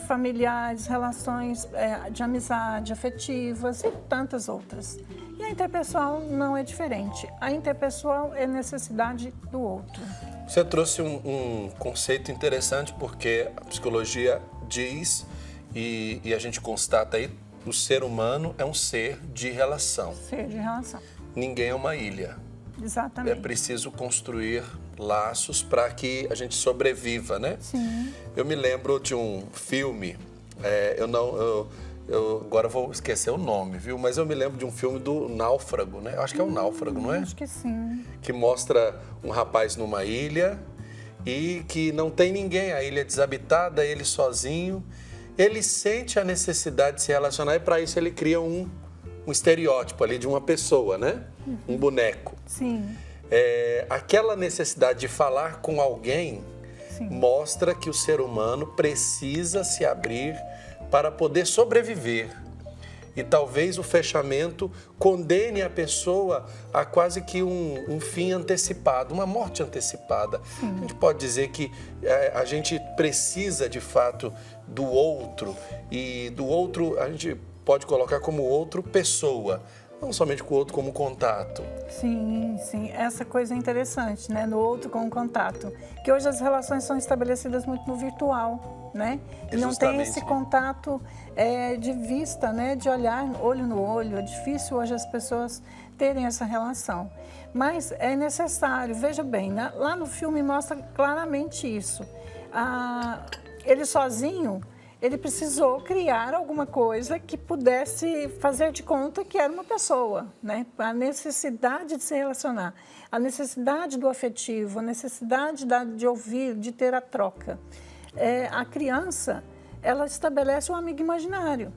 familiares, relações de amizade, afetivas e tantas outras. E a interpessoal não é diferente. A interpessoal é necessidade do outro. Você trouxe um conceito interessante, porque a psicologia diz, e a gente constata aí, o ser humano é um ser de relação. Ser de relação. Ninguém é uma ilha. Exatamente. É preciso construir laços para que a gente sobreviva, né? Sim. Eu me lembro de um filme, eu agora vou esquecer o nome, viu? Mas eu me lembro de um filme do Náufrago, né? Eu acho que é o Náufrago, não é? Acho que sim. Que mostra um rapaz numa ilha e que não tem ninguém, a ilha é desabitada, ele sozinho. Ele sente a necessidade de se relacionar e para isso ele cria um estereótipo ali de uma pessoa, né? Um boneco. Sim. Aquela necessidade de falar com alguém mostra que o ser humano precisa se abrir para poder sobreviver. E talvez o fechamento condene a pessoa a quase que um fim antecipado, uma morte antecipada. Sim. A gente pode dizer que a gente precisa, de fato, do outro. E do outro, a gente pode colocar como outro pessoa, não somente com o outro como contato. Sim, sim. Essa coisa é interessante, né? No outro com o contato. Que hoje as relações são estabelecidas muito no virtual, né? E não tem esse contato de vista, né? De olhar olho no olho. É difícil hoje as pessoas terem essa relação. Mas é necessário. Veja bem, né? Lá no filme mostra claramente isso. Ele sozinho, ele precisou criar alguma coisa que pudesse fazer de conta que era uma pessoa, né? A necessidade de se relacionar, a necessidade do afetivo, a necessidade de ouvir, de ter a troca. A criança, ela estabelece um amigo imaginário.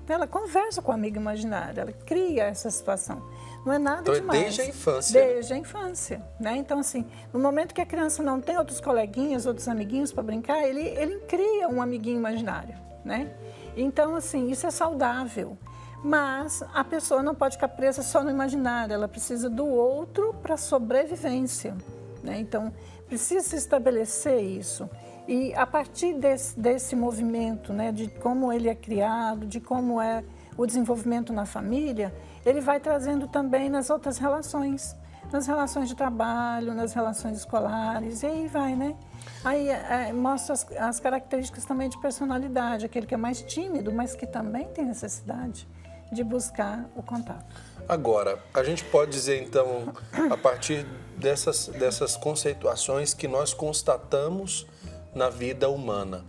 Ela conversa com o amigo imaginário, ela cria essa situação. Não é nada demais. Desde a infância. Desde a infância, né? Então, assim, no momento que a criança não tem outros coleguinhas, outros amiguinhos para brincar, ele cria um amiguinho imaginário, né? Então, assim, isso é saudável. Mas a pessoa não pode ficar presa só no imaginário, ela precisa do outro para sobrevivência, né? Então, precisa se estabelecer isso. E a partir desse movimento, né, de como ele é criado, de como é o desenvolvimento na família, ele vai trazendo também nas outras relações, nas relações de trabalho, nas relações escolares, e aí vai, né? Aí mostra as características também de personalidade, aquele que é mais tímido, mas que também tem necessidade de buscar o contato. Agora, a gente pode dizer, então, a partir dessas conceituações que nós constatamos na vida humana,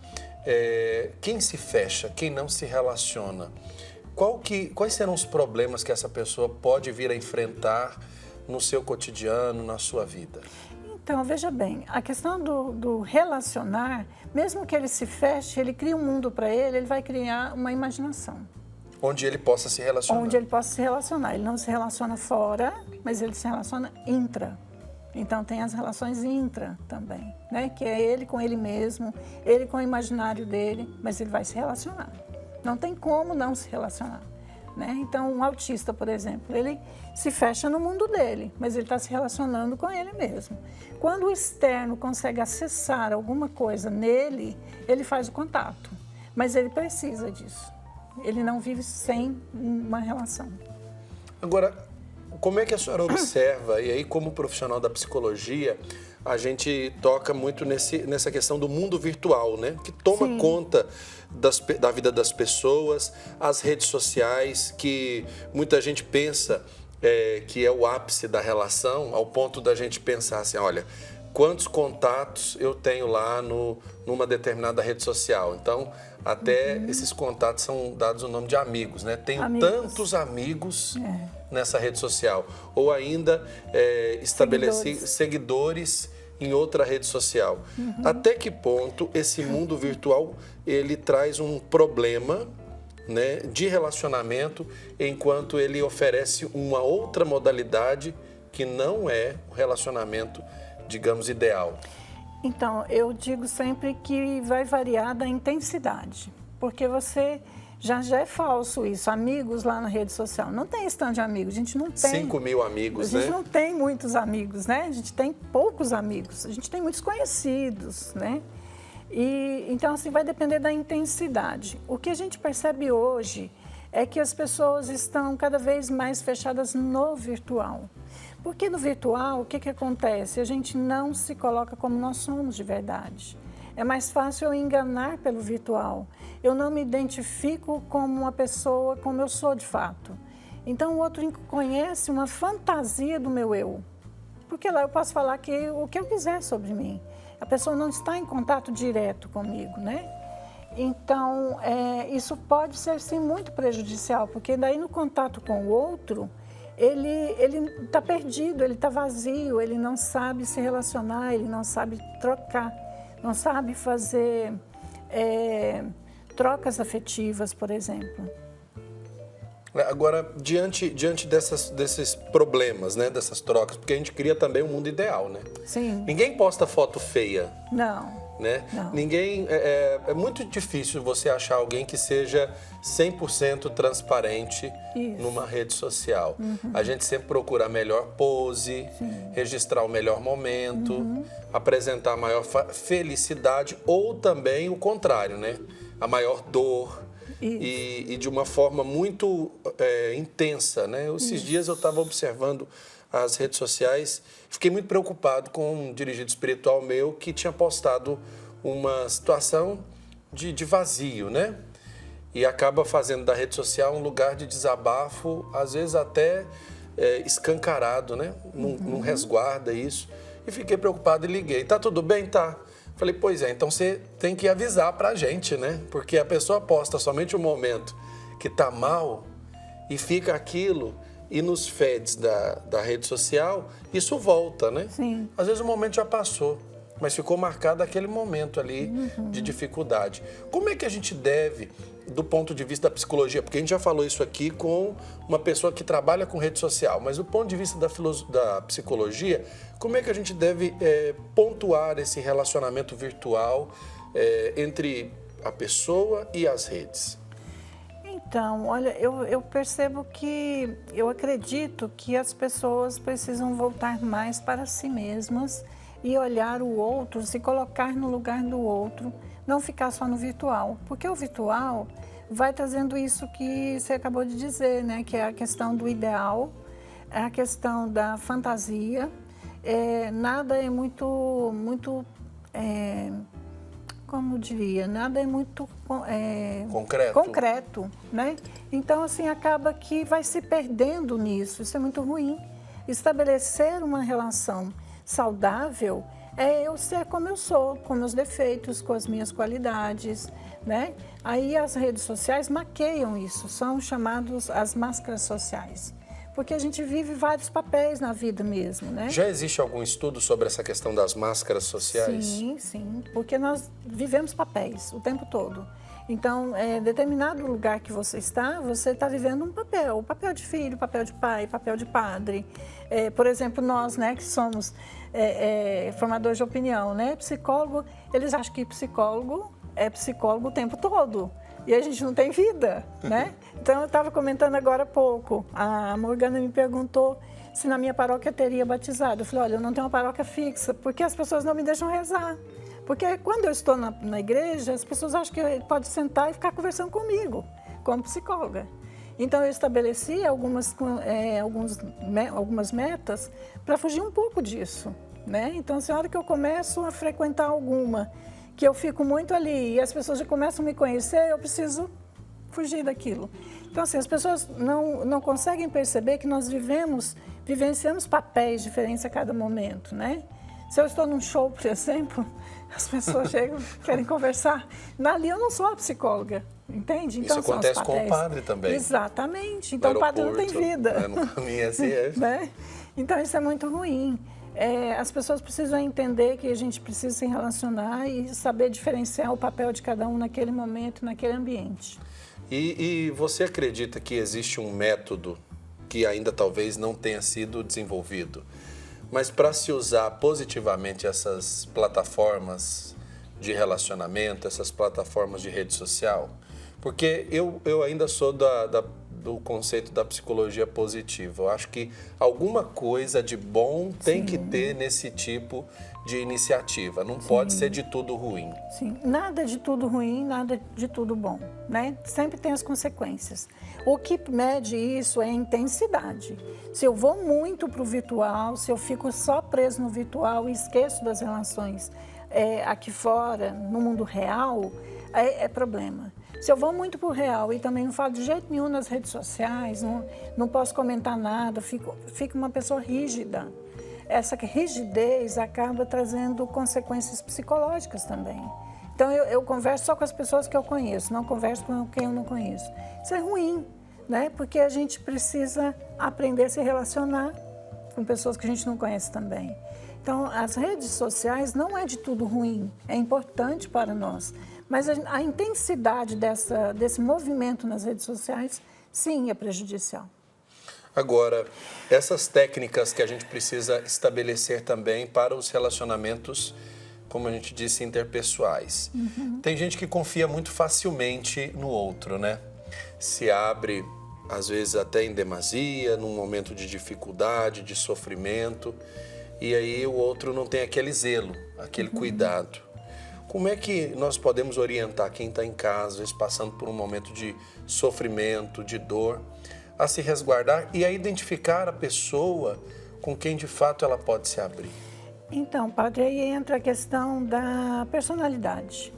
quem se fecha, quem não se relaciona, quais serão os problemas que essa pessoa pode vir a enfrentar no seu cotidiano, na sua vida? Então, veja bem, a questão do relacionar, mesmo que ele se feche, ele cria um mundo para ele vai criar uma imaginação. Onde ele possa se relacionar. Onde ele possa se relacionar. Ele não se relaciona fora, mas ele se relaciona intra. Então, tem as relações intra também, né? Que é ele com ele mesmo, ele com o imaginário dele, mas ele vai se relacionar. Não tem como não se relacionar. Né? Então, um autista, por exemplo, ele se fecha no mundo dele, mas ele está se relacionando com ele mesmo. Quando o externo consegue acessar alguma coisa nele, ele faz o contato, mas ele precisa disso. Ele não vive sem uma relação. Agora, como é que a senhora observa, e aí como profissional da psicologia, a gente toca muito nessa questão do mundo virtual, né? Que toma conta da vida das pessoas, as redes sociais, que muita gente pensa que é o ápice da relação, ao ponto da gente pensar assim, olha, quantos contatos eu tenho lá numa determinada rede social. Então, até esses contatos são dados o nome de amigos, né? Tenho tantos amigos nessa rede social. Ou ainda estabeleci seguidores em outra rede social. Até que ponto esse mundo virtual ele traz um problema, né, de relacionamento, enquanto ele oferece uma outra modalidade que não é o relacionamento, digamos, ideal? Então, eu digo sempre que vai variar da intensidade, porque você já é falso isso, amigos lá na rede social. Não tem stand de amigos, a gente não tem... 5 mil amigos, né? A gente não tem muitos amigos, né? A gente tem poucos amigos, a gente tem muitos conhecidos, né? Então, assim, vai depender da intensidade. O que a gente percebe hoje é que as pessoas estão cada vez mais fechadas no virtual. Porque no virtual, o que acontece? A gente não se coloca como nós somos de verdade. É mais fácil eu enganar pelo virtual. Eu não me identifico como uma pessoa como eu sou de fato. Então, o outro conhece uma fantasia do meu eu. Porque lá eu posso falar o que eu quiser sobre mim. A pessoa não está em contato direto comigo, né? Então, isso pode ser, sim, muito prejudicial, porque daí no contato com o outro, ele está perdido, ele está vazio, ele não sabe se relacionar, ele não sabe trocar, não sabe fazer trocas afetivas, por exemplo. Agora, diante desses problemas, né, dessas trocas, porque a gente cria também um mundo ideal, né? Sim. Ninguém posta foto feia. Não. Né? Não. Ninguém, é muito difícil você achar alguém que seja 100% transparente numa rede social. A gente sempre procura a melhor pose, registrar o melhor momento, apresentar a maior felicidade ou também o contrário, né? A maior dor. E de uma forma muito intensa, né? Esses dias eu estava observando as redes sociais, fiquei muito preocupado com um dirigido espiritual meu que tinha postado uma situação de vazio, né? E acaba fazendo da rede social um lugar de desabafo, às vezes até escancarado, né? Não resguarda isso. E fiquei preocupado e liguei. Tá tudo bem? Tá. Falei, pois é, então você tem que avisar pra gente, né? Porque a pessoa posta somente o momento que tá mal e fica aquilo, e nos feeds da rede social, isso volta, né? Sim. Às vezes o momento já passou, mas ficou marcado aquele momento ali de dificuldade. Como é que a gente deve, do ponto de vista da psicologia, porque a gente já falou isso aqui com uma pessoa que trabalha com rede social, mas do ponto de vista da psicologia, como é que a gente deve pontuar esse relacionamento virtual entre a pessoa e as redes? Então, olha, eu percebo que, eu acredito que as pessoas precisam voltar mais para si mesmas e olhar o outro, se colocar no lugar do outro, não ficar só no virtual. Porque o virtual vai trazendo isso que você acabou de dizer, né? Que é a questão do ideal, é a questão da fantasia. Nada é muito como diria, nada é muito concreto, né? Então, assim, acaba que vai se perdendo nisso, isso é muito ruim. Estabelecer uma relação saudável é eu ser como eu sou, com meus defeitos, com as minhas qualidades, né? Aí as redes sociais maqueiam isso, são chamados as máscaras sociais. porque a gente vive vários papéis na vida mesmo, né? Já existe algum estudo sobre essa questão das máscaras sociais? Sim, porque nós vivemos papéis o tempo todo. Então, determinado lugar que você está vivendo um papel. O papel de filho, papel de pai, papel de padre. Por exemplo, nós, né, que somos formadores de opinião, né? Psicólogo, eles acham que psicólogo é psicólogo o tempo todo. E a gente não tem vida, né? Então, eu estava comentando agora há pouco. A Morgana me perguntou se na minha paróquia teria batizado. Eu falei, olha, eu não tenho uma paróquia fixa, porque as pessoas não me deixam rezar. Porque quando eu estou na igreja, as pessoas acham que pode sentar e ficar conversando comigo, como psicóloga. Então, eu estabeleci algumas metas para fugir um pouco disso, né? Então, assim, a hora que eu começo a frequentar alguma, que eu fico muito ali e as pessoas já começam a me conhecer, eu preciso fugir daquilo. Então, assim, as pessoas não conseguem perceber que nós vivenciamos papéis diferentes a cada momento, né? Se eu estou num show, por exemplo, as pessoas chegam, querem conversar. Ali eu não sou a psicóloga, entende? Então, isso acontece com o padre também. Exatamente. Então, o padre não tem vida. No caminho assim é. Né? Então, isso é muito ruim. As pessoas precisam entender que a gente precisa se relacionar e saber diferenciar o papel de cada um naquele momento, naquele ambiente. E você acredita que existe um método que ainda talvez não tenha sido desenvolvido, mas para se usar positivamente essas plataformas de relacionamento, essas plataformas de rede social? Porque eu ainda sou do conceito da psicologia positiva. Eu acho que alguma coisa de bom tem que ter nesse tipo de iniciativa. Não pode ser de tudo ruim. Sim, nada de tudo ruim, nada de tudo bom, né? Sempre tem as consequências. O que mede isso é a intensidade. Se eu vou muito para o virtual, se eu fico só preso no virtual e esqueço das relações aqui fora, no mundo real, é problema. Se eu vou muito para o real e também não falo de jeito nenhum nas redes sociais, não posso comentar nada, fico uma pessoa rígida. Essa rigidez acaba trazendo consequências psicológicas também. Então, eu converso só com as pessoas que eu conheço, não converso com quem eu não conheço. Isso é ruim, né? Porque a gente precisa aprender a se relacionar com pessoas que a gente não conhece também. Então, as redes sociais não é de tudo ruim, é importante para nós. Mas a intensidade desse movimento nas redes sociais, sim, é prejudicial. Agora, essas técnicas que a gente precisa estabelecer também para os relacionamentos, como a gente disse, interpessoais. Tem gente que confia muito facilmente no outro, né? Se abre, às vezes até em demasia, num momento de dificuldade, de sofrimento, e aí o outro não tem aquele zelo, aquele cuidado. Como é que nós podemos orientar quem está em casa, às vezes passando por um momento de sofrimento, de dor, a se resguardar e a identificar a pessoa com quem de fato ela pode se abrir? Então, padre, aí entra a questão da personalidade,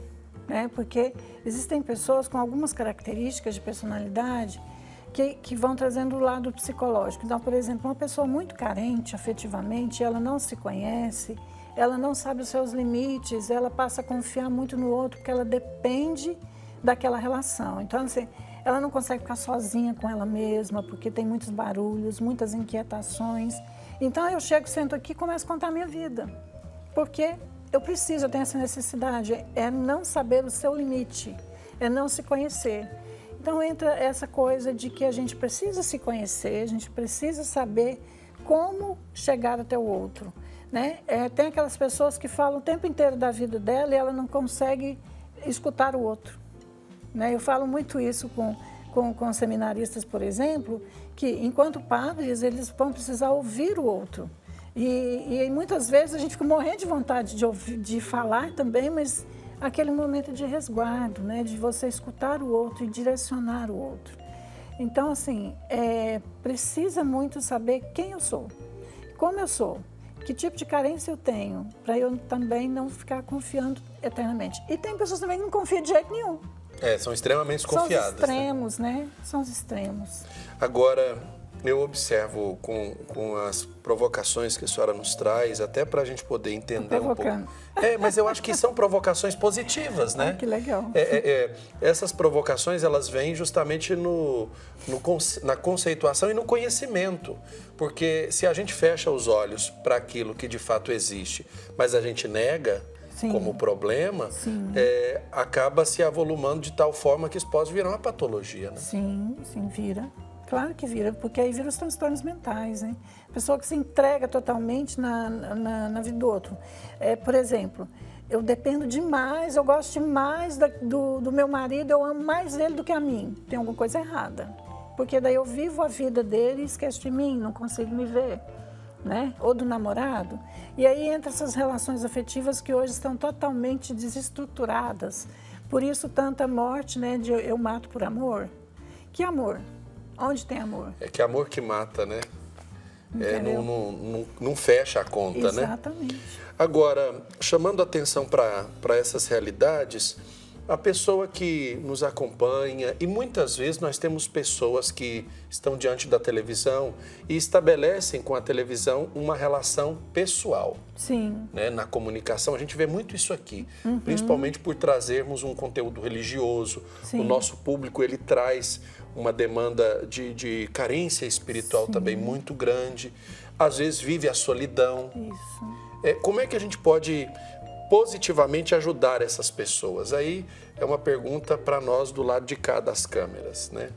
né? Porque existem pessoas com algumas características de personalidade que vão trazendo o lado psicológico. Então, por exemplo, uma pessoa muito carente afetivamente, ela não se conhece, ela não sabe os seus limites, ela passa a confiar muito no outro porque ela depende daquela relação. Então, assim, ela não consegue ficar sozinha com ela mesma porque tem muitos barulhos, muitas inquietações. Então, eu chego, sento aqui e começo a contar a minha vida. Porque eu tenho essa necessidade, é não saber o seu limite, é não se conhecer. Então, entra essa coisa de que a gente precisa se conhecer, a gente precisa saber como chegar até o outro. Né? Tem aquelas pessoas que falam o tempo inteiro da vida dela e ela não consegue escutar o outro. Né? Eu falo muito isso com seminaristas, por exemplo, que enquanto padres eles vão precisar ouvir o outro. E muitas vezes a gente fica morrendo de vontade de falar também, mas aquele momento de resguardo, né? De você escutar o outro e direcionar o outro. Então, assim, precisa muito saber quem eu sou, como eu sou. Que tipo de carência eu tenho, para eu também não ficar confiando eternamente. E tem pessoas também que não confiam de jeito nenhum. São extremamente desconfiadas. São os extremos, né? São os extremos. Agora, eu observo com as provocações que a senhora nos traz, até para a gente poder entender um pouco. Mas eu acho que são provocações positivas, né? Que legal. Essas provocações, elas vêm justamente na conceituação e no conhecimento. Porque se a gente fecha os olhos para aquilo que de fato existe, mas a gente nega como problema, acaba se avolumando de tal forma que isso pode virar uma patologia, né? Sim, vira. Claro que vira, porque aí vira os transtornos mentais, né? A pessoa que se entrega totalmente na vida do outro. Por exemplo, eu dependo demais, eu gosto demais do meu marido, eu amo mais ele do que a mim. Tem alguma coisa errada. Porque daí eu vivo a vida dele e esqueço de mim, não consigo me ver, né? Ou do namorado. E aí entra essas relações afetivas que hoje estão totalmente desestruturadas. Por isso tanta morte, né? De eu mato por amor. Que amor? Onde tem amor? É que amor que mata, né? Não fecha a conta, né? Exatamente. Agora, chamando atenção para essas realidades, a pessoa que nos acompanha, e muitas vezes nós temos pessoas que estão diante da televisão e estabelecem com a televisão uma relação pessoal. Sim. Né? Na comunicação, a gente vê muito isso aqui, principalmente por trazermos um conteúdo religioso. Sim. O nosso público, ele traz uma demanda de carência espiritual também muito grande. Às vezes vive a solidão. Isso. Como é que a gente pode positivamente ajudar essas pessoas? Aí é uma pergunta para nós do lado de cá das câmeras, né?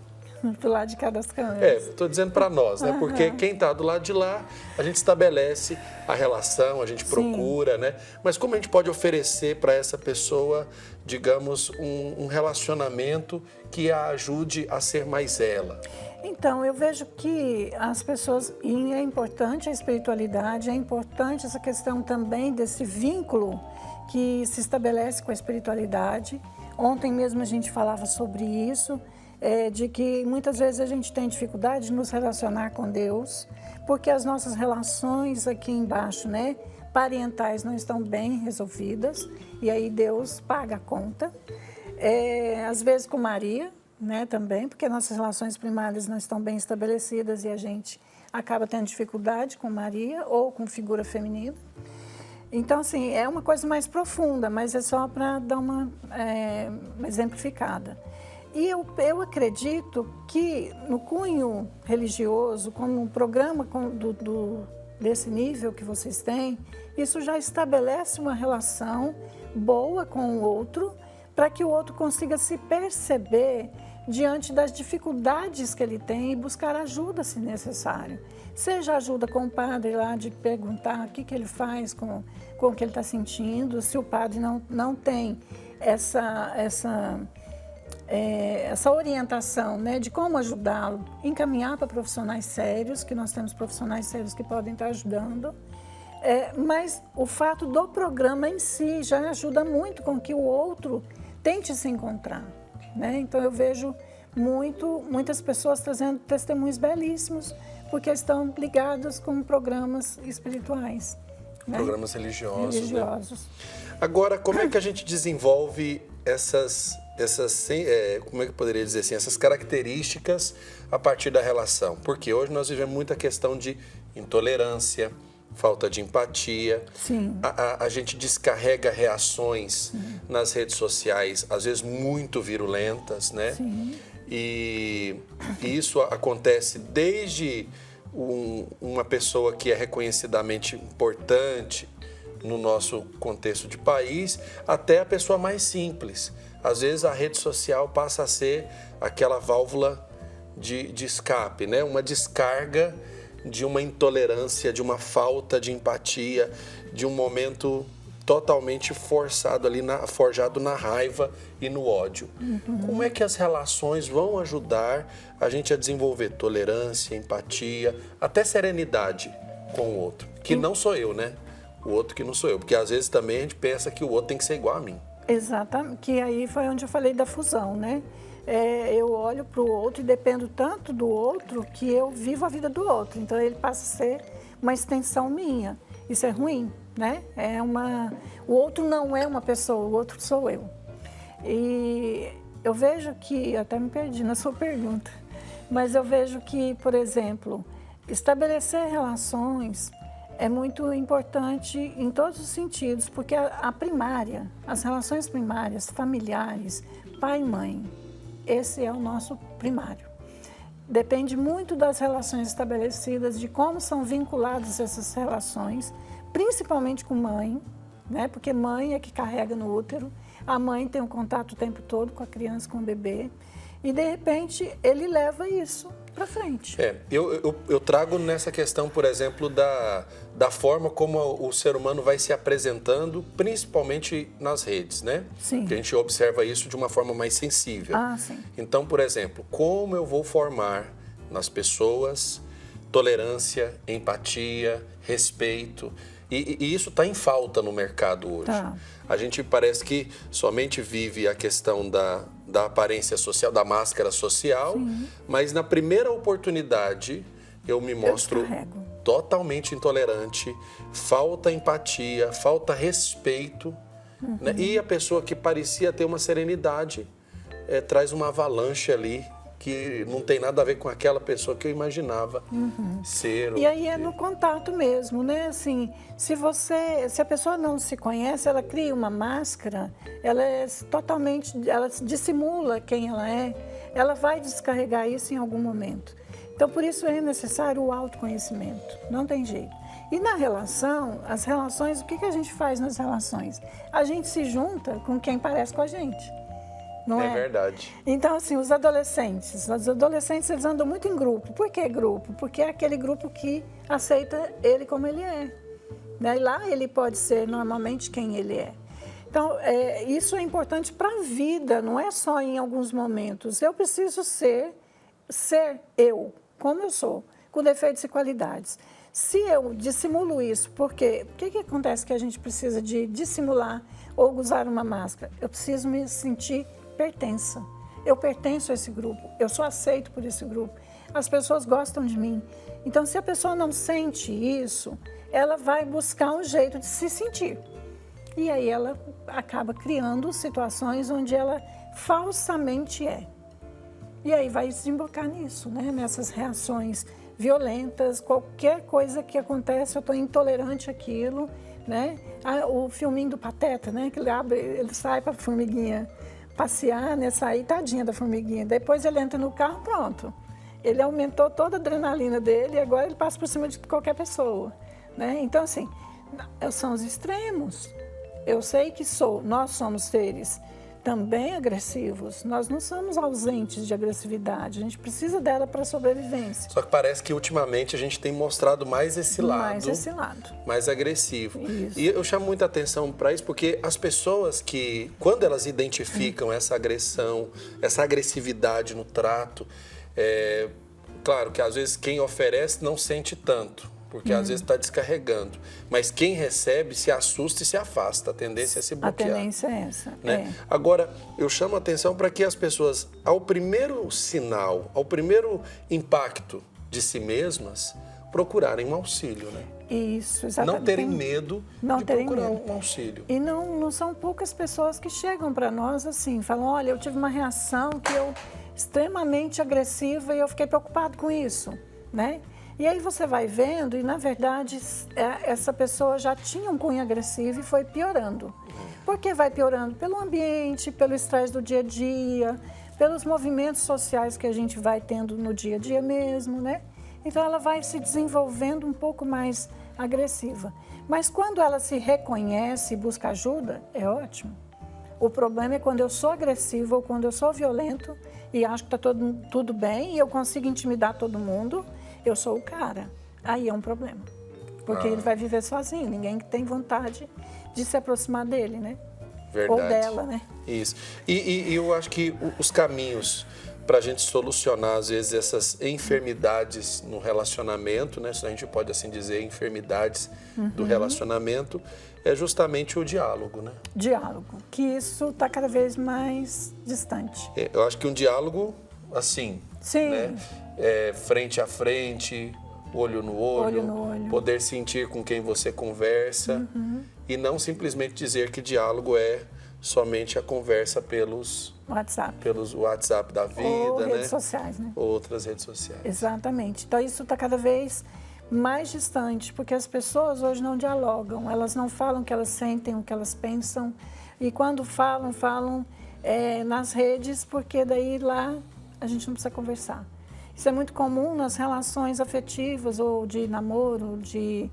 Do lado de cá das câmeras. Estou dizendo para nós, né? Porque quem está do lado de lá, a gente estabelece a relação, a gente procura, né? Mas como a gente pode oferecer para essa pessoa, digamos, um relacionamento que a ajude a ser mais ela? Então, eu vejo que as pessoas, e é importante a espiritualidade, é importante essa questão também desse vínculo que se estabelece com a espiritualidade. Ontem mesmo a gente falava sobre isso, de que muitas vezes a gente tem dificuldade de nos relacionar com Deus, porque as nossas relações aqui embaixo, né, parentais não estão bem resolvidas, e aí Deus paga a conta. Às vezes com Maria, né, também, porque nossas relações primárias não estão bem estabelecidas e a gente acaba tendo dificuldade com Maria ou com figura feminina. Então, assim, é uma coisa mais profunda, mas é só para dar uma exemplificada. E eu acredito que no cunho religioso, como um programa desse nível que vocês têm, isso já estabelece uma relação boa com o outro, para que o outro consiga se perceber diante das dificuldades que ele tem e buscar ajuda se necessário. Seja ajuda com o padre lá de perguntar o que ele faz com o que ele está sentindo, se o padre não tem essa orientação, né, de como ajudá-lo, encaminhar para profissionais sérios, que nós temos profissionais sérios que podem estar ajudando. Mas o fato do programa em si já ajuda muito com que o outro tente se encontrar, né? Então eu vejo muitas pessoas trazendo testemunhos belíssimos, porque estão ligados com programas espirituais. Né? Programas religiosos. Né? Agora, como é que a gente desenvolve como é que eu poderia dizer assim, essas características a partir da relação? Porque hoje nós vivemos muita questão de intolerância, falta de empatia. Sim. A gente descarrega reações nas redes sociais, às vezes muito virulentas, né? Sim. E isso acontece desde uma pessoa que é reconhecidamente importante no nosso contexto de país, até a pessoa mais simples. Às vezes a rede social passa a ser aquela válvula de escape, né? Uma descarga de uma intolerância, de uma falta de empatia, de um momento totalmente forçado ali, forjado na raiva e no ódio. Como é que as relações vão ajudar a gente a desenvolver tolerância, empatia, até serenidade com o outro? Que não sou eu, né? O outro que não sou eu. Porque às vezes também a gente pensa que o outro tem que ser igual a mim. Exatamente, que aí foi onde eu falei da fusão, né? Eu olho para o outro e dependo tanto do outro que eu vivo a vida do outro. Então ele passa a ser uma extensão minha. Isso é ruim, né? O outro não é uma pessoa, o outro sou eu. E eu vejo que, até me perdi na sua pergunta, Mas eu vejo que, por exemplo, estabelecer relações é muito importante em todos os sentidos, porque a primária, as relações primárias, familiares, pai e mãe, esse é o nosso primário. Depende muito das relações estabelecidas, de como são vinculadas essas relações, principalmente com mãe, né? Porque mãe é que carrega no útero, a mãe tem um contato o tempo todo com a criança, com o bebê, e de repente ele leva isso para frente. Eu trago nessa questão, por exemplo, da forma como o ser humano vai se apresentando, principalmente nas redes, né? Sim. Que a gente observa isso de uma forma mais sensível. Sim. Então, por exemplo, como eu vou formar nas pessoas tolerância, empatia, respeito, e isso está em falta no mercado hoje. Tá. A gente parece que somente vive a questão da aparência social, da máscara social, Sim. mas na primeira oportunidade eu me mostro totalmente intolerante, falta empatia, falta respeito, né? E a pessoa que parecia ter uma serenidade traz uma avalanche ali que não tem nada a ver com aquela pessoa que eu imaginava ser. E aí é no contato mesmo, né? Assim, se a pessoa não se conhece, ela cria uma máscara, ela dissimula quem ela é, ela vai descarregar isso em algum momento. Então, por isso é necessário o autoconhecimento, não tem jeito. E na relação, as relações, o que a gente faz nas relações? A gente se junta com quem parece com a gente. Não é? É verdade. Então, assim, os adolescentes eles andam muito em grupo. Por que grupo? Porque é aquele grupo que aceita ele como ele é. Né? E lá ele pode ser normalmente quem ele é. Então, isso é importante para a vida, não é só em alguns momentos. Eu preciso ser eu, como eu sou, com defeitos e qualidades. Se eu dissimulo isso, porque o que acontece que a gente precisa de dissimular ou usar uma máscara? Eu preciso me sentir pertença. Eu pertenço a esse grupo, eu sou aceito por esse grupo, as pessoas gostam de mim. Então, se a pessoa não sente isso, ela vai buscar um jeito de se sentir. E aí ela acaba criando situações onde ela falsamente é. E aí vai desembocar nisso, né? Nessas reações violentas, qualquer coisa que acontece, eu estou intolerante àquilo, né? O filminho do Pateta, né? Que ele sai para a formiguinha passear, né? Sair, tadinha da formiguinha. Depois ele entra no carro, pronto. Ele aumentou toda a adrenalina dele e agora ele passa por cima de qualquer pessoa, né? Então, assim, são os extremos. Eu sei que nós somos seres também agressivos. Nós não somos ausentes de agressividade. A gente precisa dela para a sobrevivência. Só que parece que ultimamente a gente tem mostrado mais esse lado. Mais esse lado. Mais agressivo. Isso. E eu chamo muita atenção para isso porque as pessoas que, quando elas identificam essa agressão, essa agressividade no trato, claro que às vezes quem oferece não sente tanto, porque às vezes está descarregando. Mas quem recebe se assusta e se afasta. A tendência é se bloquear. A tendência é essa. Né? Agora, eu chamo a atenção para que as pessoas, ao primeiro sinal, ao primeiro impacto de si mesmas, procurarem um auxílio. Né? Isso, exatamente. Não terem medo de procurar um auxílio. E não são poucas pessoas que chegam para nós assim, falam, olha, eu tive uma reação extremamente agressiva e eu fiquei preocupado com isso, né? E aí você vai vendo e, na verdade, essa pessoa já tinha um cunho agressivo e foi piorando. Por que vai piorando? Pelo ambiente, pelo estresse do dia a dia, pelos movimentos sociais que a gente vai tendo no dia a dia mesmo, né? Então, ela vai se desenvolvendo um pouco mais agressiva. Mas quando ela se reconhece e busca ajuda, é ótimo. O problema é quando eu sou agressiva ou quando eu sou violento e acho que está tudo bem e eu consigo intimidar todo mundo, eu sou o cara. Aí é um problema. Porque ele vai viver sozinho, ninguém tem vontade de se aproximar dele, né? Verdade. Ou dela, né? Isso. E eu acho que os caminhos para a gente solucionar, às vezes, essas enfermidades no relacionamento, né? Se a gente pode assim dizer, enfermidades do relacionamento, é justamente o diálogo, né? Diálogo, que isso está cada vez mais distante. Eu acho que um diálogo, assim, sim, né? Frente a frente, olho no olho, poder sentir com quem você conversa e não simplesmente dizer que diálogo é somente a conversa pelos WhatsApp da vida, ou né? redes sociais, né? Ou outras redes sociais. Exatamente. Então isso está cada vez mais distante, porque as pessoas hoje não dialogam, elas não falam o que elas sentem, o que elas pensam, e quando falam nas redes, porque daí lá a gente não precisa conversar. Isso é muito comum nas relações afetivas, ou de namoro, de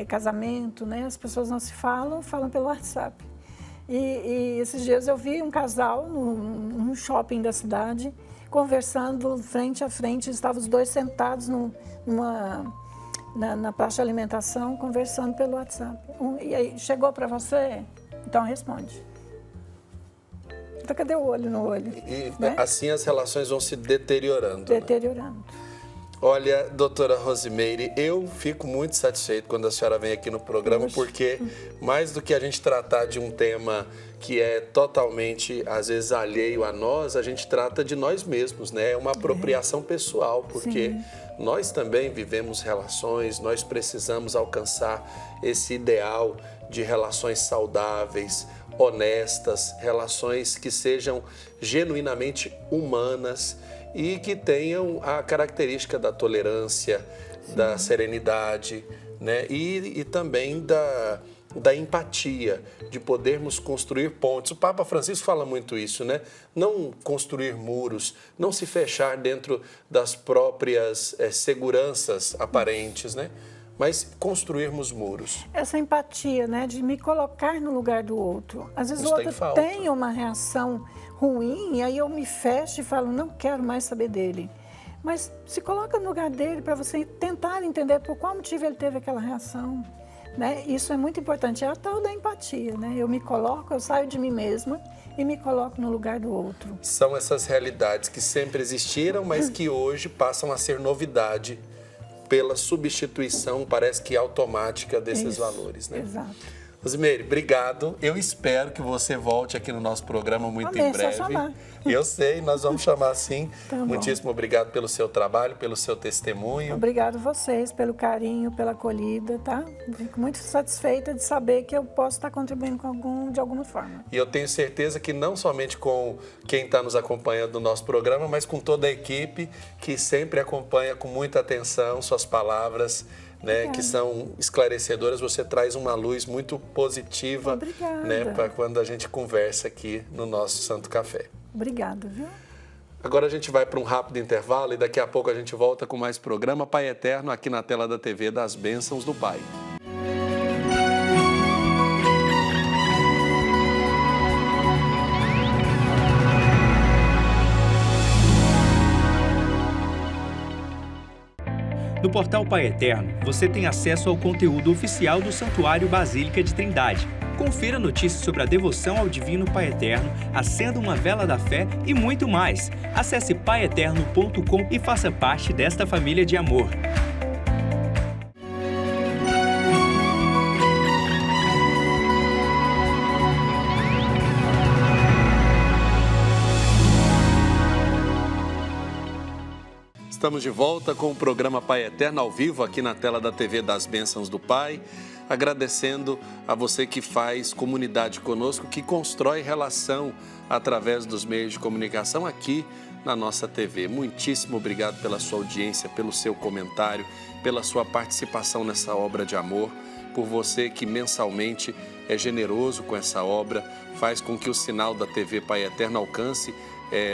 casamento, né? As pessoas não se falam pelo WhatsApp. E esses dias eu vi um casal num shopping da cidade, conversando frente a frente, estavam os dois sentados na praça de alimentação, conversando pelo WhatsApp. E aí, chegou para você? Então responde. Então cadê o olho no olho? E né? assim as relações vão se deteriorando. Deteriorando. Né? Olha, doutora Rosimeire, eu fico muito satisfeito quando a senhora vem aqui no programa, porque mais do que a gente tratar de um tema que é totalmente, às vezes, alheio a nós, a gente trata de nós mesmos, né? É uma apropriação pessoal, porque nós também vivemos relações, nós precisamos alcançar esse ideal de relações saudáveis, honestas, relações que sejam genuinamente humanas e que tenham a característica da tolerância, da serenidade, né? E também da empatia, de podermos construir pontes. O Papa Francisco fala muito isso, né? Não construir muros, não se fechar dentro das próprias seguranças aparentes, né? Mas construirmos muros. Essa empatia, né? De me colocar no lugar do outro. Às vezes o outro tem uma reação ruim, e aí eu me fecho e falo, não quero mais saber dele. Mas se coloca no lugar dele para você tentar entender por qual motivo ele teve aquela reação. Né? Isso é muito importante, é a tal da empatia. Né? Eu me coloco, eu saio de mim mesma e me coloco no lugar do outro. São essas realidades que sempre existiram, mas que hoje passam a ser novidade pela substituição, parece que automática desses valores. Né? Exato. Rosimeire, obrigado. Eu espero que você volte aqui no nosso programa muito em breve. Só chamar. Eu sei, nós vamos chamar sim. Tá bom. Muitíssimo obrigado pelo seu trabalho, pelo seu testemunho. Obrigado a vocês pelo carinho, pela acolhida, tá? Fico muito satisfeita de saber que eu posso estar contribuindo de alguma forma. E eu tenho certeza que não somente com quem está nos acompanhando no nosso programa, mas com toda a equipe que sempre acompanha com muita atenção suas palavras, né, que são esclarecedoras. Você traz uma luz muito positiva, né, para quando a gente conversa aqui no nosso Santo Café. Obrigada, viu? Agora a gente vai para um rápido intervalo e daqui a pouco a gente volta com mais programa Pai Eterno aqui na tela da TV das Bênçãos do Pai. No portal Pai Eterno, você tem acesso ao conteúdo oficial do Santuário Basílica de Trindade. Confira notícias sobre a devoção ao Divino Pai Eterno, acenda uma vela da fé e muito mais. Acesse paieterno.com e faça parte desta família de amor. Estamos de volta com o programa Pai Eterno ao vivo aqui na tela da TV das Bênçãos do Pai, agradecendo a você que faz comunidade conosco, que constrói relação através dos meios de comunicação aqui na nossa TV. Muitíssimo obrigado pela sua audiência, pelo seu comentário, pela sua participação nessa obra de amor, por você que mensalmente é generoso com essa obra, faz com que o sinal da TV Pai Eterno alcance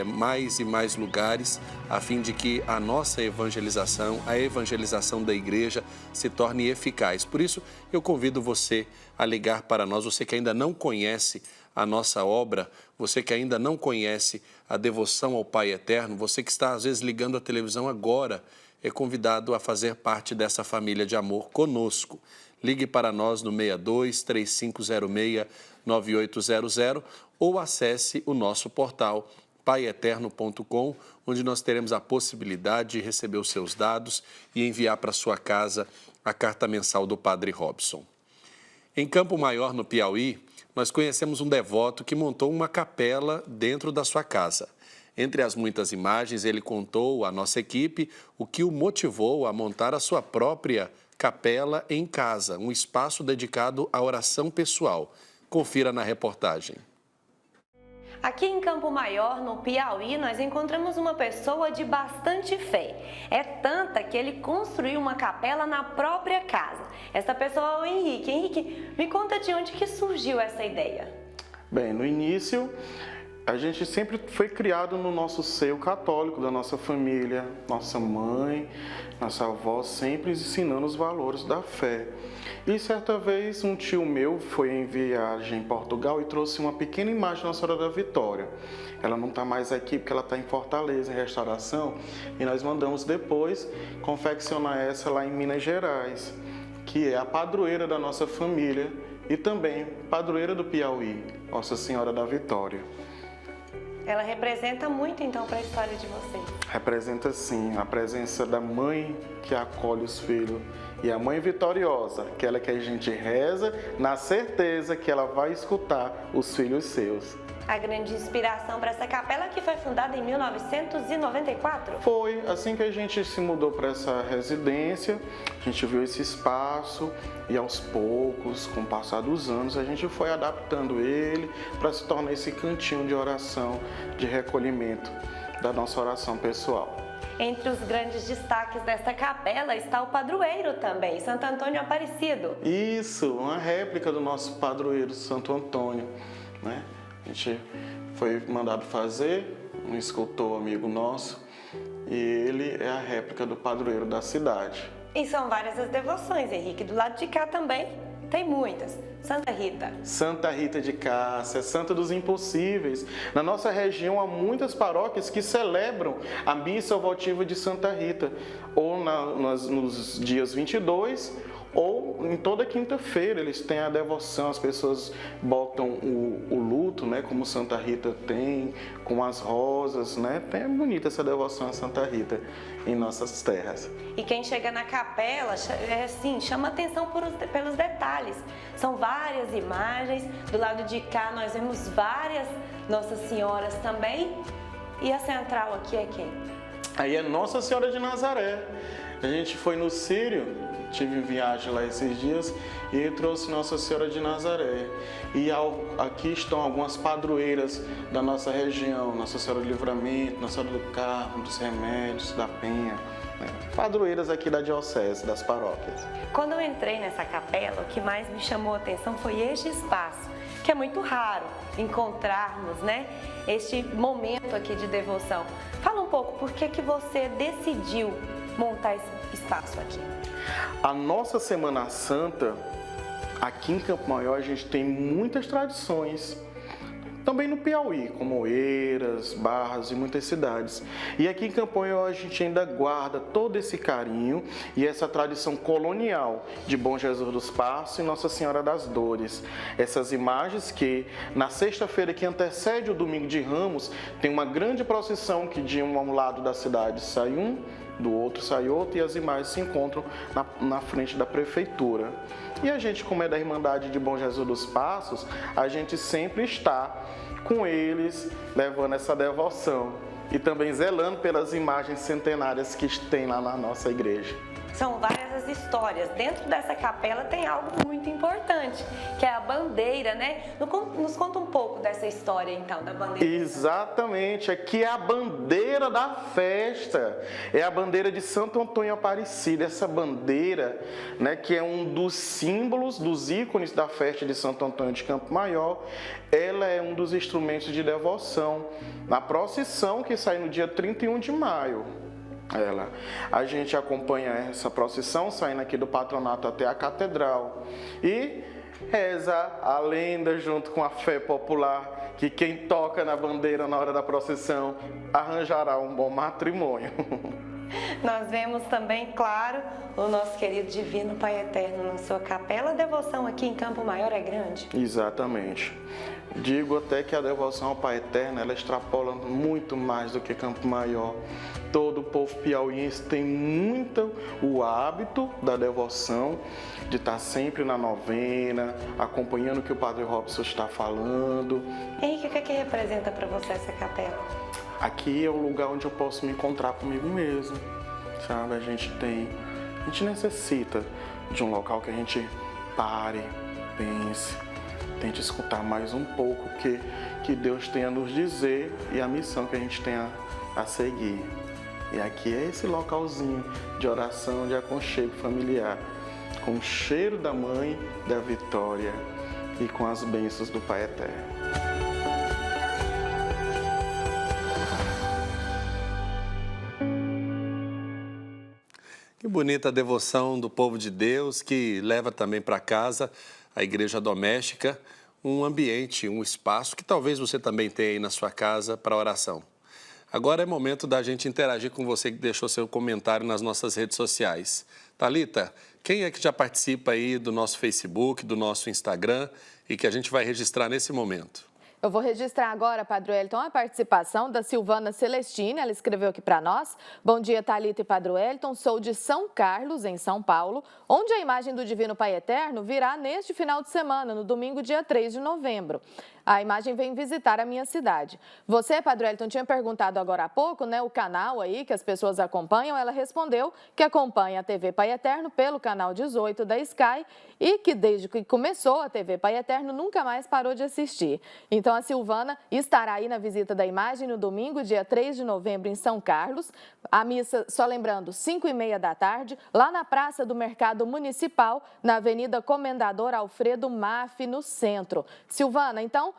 mais e mais lugares, a fim de que a nossa evangelização, a evangelização da igreja se torne eficaz. Por isso, eu convido você a ligar para nós, você que ainda não conhece a nossa obra, você que ainda não conhece a devoção ao Pai Eterno, você que está às vezes ligando a televisão agora, é convidado a fazer parte dessa família de amor conosco. Ligue para nós no 62-3506-9800 ou acesse o nosso portal paieterno.com, onde nós teremos a possibilidade de receber os seus dados e enviar para sua casa a carta mensal do Padre Robson. Em Campo Maior, no Piauí, nós conhecemos um devoto que montou uma capela dentro da sua casa. Entre as muitas imagens, ele contou à nossa equipe o que o motivou a montar a sua própria capela em casa, um espaço dedicado à oração pessoal. Confira na reportagem. Aqui em Campo Maior, no Piauí, nós encontramos uma pessoa de bastante fé. É tanta que ele construiu uma capela na própria casa. Essa pessoa é o Henrique. Henrique, me conta de onde que surgiu essa ideia. Bem, no início, a gente sempre foi criado no nosso seio católico, da nossa família, nossa mãe, nossa avó, sempre ensinando os valores da fé. E certa vez um tio meu foi em viagem em Portugal e trouxe uma pequena imagem da Nossa Senhora da Vitória. Ela não está mais aqui porque ela está em Fortaleza, em restauração, e nós mandamos depois confeccionar essa lá em Minas Gerais, que é a padroeira da nossa família e também padroeira do Piauí, Nossa Senhora da Vitória. Ela representa muito, então, para a história de vocês. Representa, sim, a presença da mãe que acolhe os filhos e a mãe vitoriosa, aquela que a gente reza na certeza que ela vai escutar os filhos seus. A grande inspiração para essa capela que foi fundada em 1994? Foi, assim que a gente se mudou para essa residência, a gente viu esse espaço e aos poucos, com o passar dos anos, a gente foi adaptando ele para se tornar esse cantinho de oração, de recolhimento da nossa oração pessoal. Entre os grandes destaques desta capela está o padroeiro também, Santo Antônio Aparecido. Isso, uma réplica do nosso padroeiro Santo Antônio, né? A gente foi mandado fazer, um escultor amigo nosso, e ele é a réplica do padroeiro da cidade. E são várias as devoções, Henrique. Do lado de cá também tem muitas. Santa Rita. Santa Rita de Cássia, Santa dos Impossíveis. Na nossa região há muitas paróquias que celebram a missa votiva de Santa Rita, ou nos dias 22, ou em toda quinta-feira eles têm a devoção, as pessoas botam o luto, né, como Santa Rita tem, com as rosas, né? É bonita essa devoção a Santa Rita em nossas terras. E quem chega na capela, chama atenção pelos detalhes. São várias imagens, do lado de cá nós vemos várias Nossas Senhoras também. E a central aqui é quem? Aí é Nossa Senhora de Nazaré. A gente foi no Sírio, tive em viagem lá esses dias e trouxe Nossa Senhora de Nazaré. E aqui estão algumas padroeiras da nossa região, Nossa Senhora do Livramento, Nossa Senhora do Carmo, dos Remédios, da Penha, né? Padroeiras aqui da diocese, das paróquias. Quando eu entrei nessa capela, o que mais me chamou a atenção foi este espaço, que é muito raro encontrarmos, né? Este momento aqui de devoção. Fala um pouco, por que você decidiu montar esse espaço aqui? A nossa Semana Santa, aqui em Campo Maior, a gente tem muitas tradições. Também no Piauí, como Oeiras, Barras e muitas cidades. E aqui em Campo Maior a gente ainda guarda todo esse carinho e essa tradição colonial de Bom Jesus dos Passos e Nossa Senhora das Dores. Essas imagens que na sexta-feira que antecede o Domingo de Ramos, tem uma grande procissão que de um lado da cidade sai um, do outro sai outro, e as imagens se encontram na frente da prefeitura. E a gente, como é da Irmandade de Bom Jesus dos Passos, a gente sempre está com eles, levando essa devoção e também zelando pelas imagens centenárias que tem lá na nossa igreja. São várias as histórias. Dentro dessa capela tem algo muito importante, que é a bandeira, né? Nos conta um pouco dessa história, então, da bandeira. Exatamente, aqui é a bandeira da festa, é a bandeira de Santo Antônio Aparecido. Essa bandeira, né, que é um dos símbolos, dos ícones da festa de Santo Antônio de Campo Maior, ela é um dos instrumentos de devoção na procissão que sai no dia 31 de maio. A gente acompanha essa procissão saindo aqui do patronato até a catedral e reza a lenda junto com a fé popular que quem toca na bandeira na hora da procissão arranjará um bom matrimônio. Nós vemos também, claro, o nosso querido Divino Pai Eterno na sua capela. A devoção aqui em Campo Maior é grande? Exatamente. Digo até que a devoção ao Pai Eterno, ela extrapola muito mais do que Campo Maior. Todo o povo piauiense tem muito o hábito da devoção, de estar sempre na novena, acompanhando o que o Padre Robson está falando. Henrique, o que representa para você essa capela? Aqui é o lugar onde eu posso me encontrar comigo mesmo, sabe? A gente necessita de um local que a gente pare, pense, tente escutar mais um pouco que Deus tem a nos dizer e a missão que a gente tem a seguir. E aqui é esse localzinho de oração, de aconchego familiar, com o cheiro da Mãe da Vitória e com as bênçãos do Pai Eterno. Que bonita a devoção do povo de Deus, que leva também para casa a igreja doméstica, um ambiente, um espaço que talvez você também tenha aí na sua casa para oração. Agora é momento da gente interagir com você que deixou seu comentário nas nossas redes sociais. Thalita, quem é que já participa aí do nosso Facebook, do nosso Instagram e que a gente vai registrar nesse momento? Eu vou registrar agora, Padre Wellington, a participação da Silvana Celestine. Ela escreveu aqui para nós. Bom dia, Thalita e Padre Wellington. Sou de São Carlos, em São Paulo, onde a imagem do Divino Pai Eterno virá neste final de semana, no domingo, dia 3 de novembro. A imagem vem visitar a minha cidade. Você, Padre Wellington, tinha perguntado agora há pouco, né, o canal aí que as pessoas acompanham. Ela respondeu que acompanha a TV Pai Eterno pelo canal 18 da Sky e que desde que começou a TV Pai Eterno nunca mais parou de assistir. Então a Silvana estará aí na visita da imagem no domingo, dia 3 de novembro, em São Carlos. A missa, só lembrando, 5h30 da tarde, lá na Praça do Mercado Municipal, na Avenida Comendador Alfredo Maff, no centro. Silvana, então,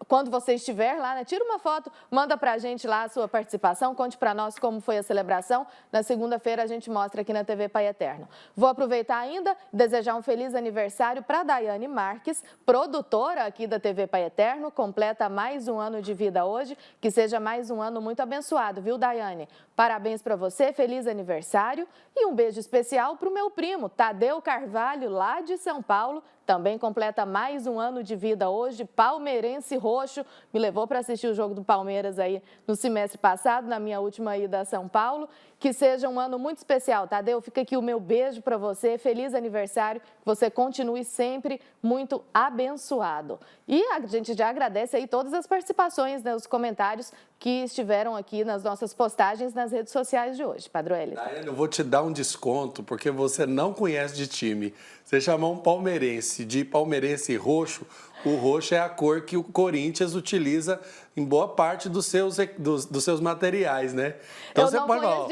quando você estiver lá, né, tira uma foto, manda pra gente lá a sua participação, conte pra nós como foi a celebração. Na segunda-feira a gente mostra aqui na TV Pai Eterno. Vou aproveitar ainda e desejar um feliz aniversário para Daiane Marques, produtora aqui da TV Pai Eterno, completa mais um ano de vida hoje, que seja mais um ano muito abençoado, viu, Daiane? Parabéns para você, feliz aniversário e um beijo especial para o meu primo, Tadeu Carvalho, lá de São Paulo, também completa mais um ano de vida hoje, palmeirense roxo, me levou para assistir o jogo do Palmeiras aí no semestre passado, na minha última ida a São Paulo. Que seja um ano muito especial, Tadeu, fica aqui o meu beijo para você, feliz aniversário, que você continue sempre muito abençoado. E a gente já agradece aí todas as participações, né, os comentários que estiveram aqui nas nossas postagens nas redes sociais de hoje, Padre Wellington. Daiane, eu vou te dar um desconto, porque você não conhece de time. Você chamar um palmeirense de palmeirense roxo, o roxo é a cor que o Corinthians utiliza em boa parte dos seus materiais, né? Então eu você pode falar,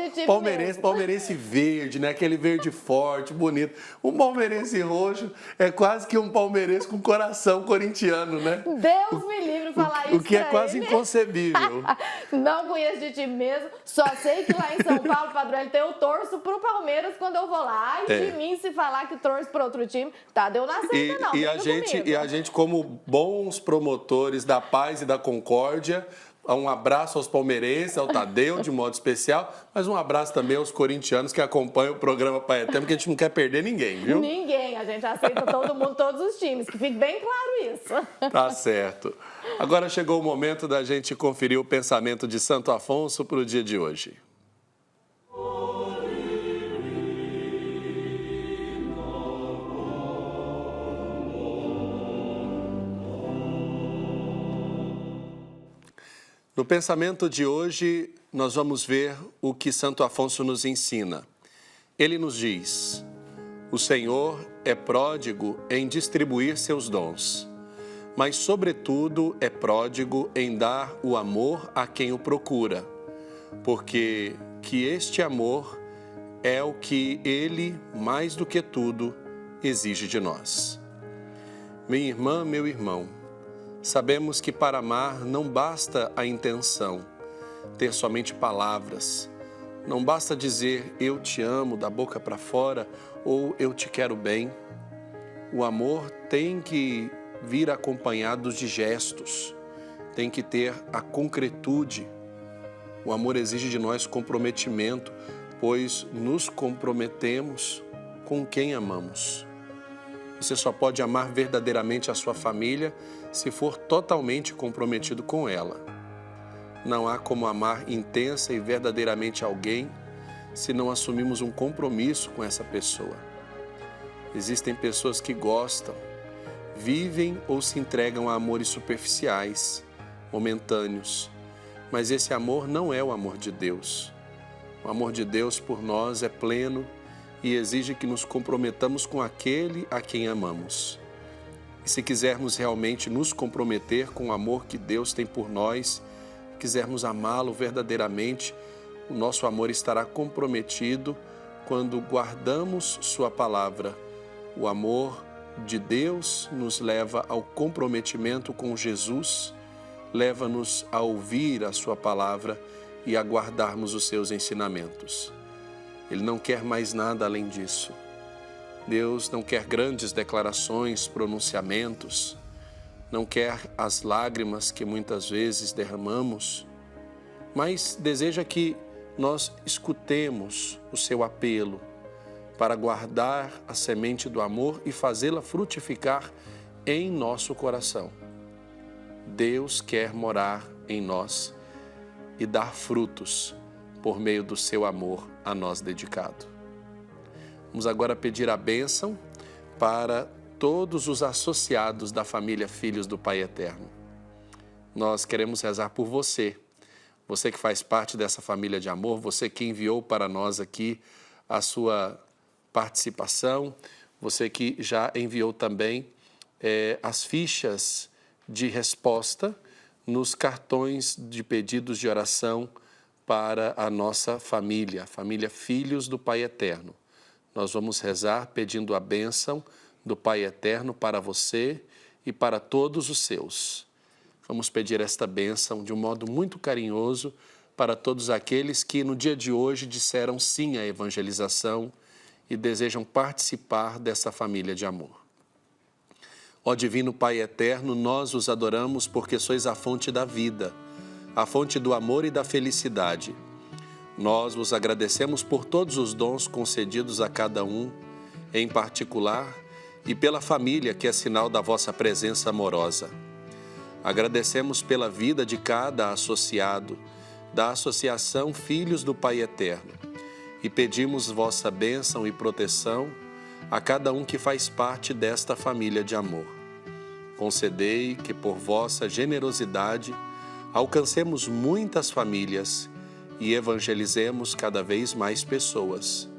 palmeirense verde, né? Aquele verde forte, bonito. Um palmeirense roxo é quase que um palmeirense com coração corintiano, né? Deus me livre falar isso. O que é quase inconcebível. Não conheço de time mesmo, só sei que lá em São Paulo, Padre Wellington, eu torço pro Palmeiras quando eu vou lá. Ai de mim se falar que torço para outro time, tá? Deu na certa não. E a gente, como bons promotores da paz e da concórdia, um abraço aos palmeirenses, ao Tadeu, de modo especial, mas um abraço também aos corintianos que acompanham o programa Pai Eterno, porque a gente não quer perder ninguém, viu? Ninguém, a gente aceita todo mundo, todos os times, que fique bem claro isso. Tá certo. Agora chegou o momento da gente conferir o pensamento de Santo Afonso para o dia de hoje. No pensamento de hoje, nós vamos ver o que Santo Afonso nos ensina. Ele nos diz: o Senhor é pródigo em distribuir seus dons, mas, sobretudo, é pródigo em dar o amor a quem o procura, porque que este amor é o que Ele, mais do que tudo, exige de nós. Minha irmã, meu irmão, sabemos que para amar não basta a intenção, ter somente palavras. Não basta dizer eu te amo da boca para fora ou eu te quero bem. O amor tem que vir acompanhado de gestos, tem que ter a concretude. O amor exige de nós comprometimento, pois nos comprometemos com quem amamos. Você só pode amar verdadeiramente a sua família se for totalmente comprometido com ela. Não há como amar intensa e verdadeiramente alguém se não assumimos um compromisso com essa pessoa. Existem pessoas que gostam, vivem ou se entregam a amores superficiais, momentâneos, mas esse amor não é o amor de Deus. O amor de Deus por nós é pleno e exige que nos comprometamos com aquele a quem amamos. E se quisermos realmente nos comprometer com o amor que Deus tem por nós, quisermos amá-lo verdadeiramente, o nosso amor estará comprometido quando guardamos sua palavra. O amor de Deus nos leva ao comprometimento com Jesus, leva-nos a ouvir a sua palavra e a guardarmos os seus ensinamentos. Ele não quer mais nada além disso. Deus não quer grandes declarações, pronunciamentos, não quer as lágrimas que muitas vezes derramamos, mas deseja que nós escutemos o seu apelo para guardar a semente do amor e fazê-la frutificar em nosso coração. Deus quer morar em nós e dar frutos por meio do seu amor a nós dedicado. Vamos agora pedir a bênção para todos os associados da família Filhos do Pai Eterno. Nós queremos rezar por você, você que faz parte dessa família de amor, você que enviou para nós aqui a sua participação, você que já enviou também as fichas de resposta nos cartões de pedidos de oração para a nossa família, a família Filhos do Pai Eterno. Nós vamos rezar pedindo a bênção do Pai Eterno para você e para todos os seus. Vamos pedir esta bênção de um modo muito carinhoso para todos aqueles que no dia de hoje disseram sim à evangelização e desejam participar dessa família de amor. Ó Divino Pai Eterno, nós os adoramos porque sois a fonte da vida, a fonte do amor e da felicidade. Nós vos agradecemos por todos os dons concedidos a cada um, em particular, e pela família que é sinal da vossa presença amorosa. Agradecemos pela vida de cada associado, da Associação Filhos do Pai Eterno, e pedimos vossa bênção e proteção a cada um que faz parte desta família de amor. Concedei que por vossa generosidade alcancemos muitas famílias e evangelizemos cada vez mais pessoas.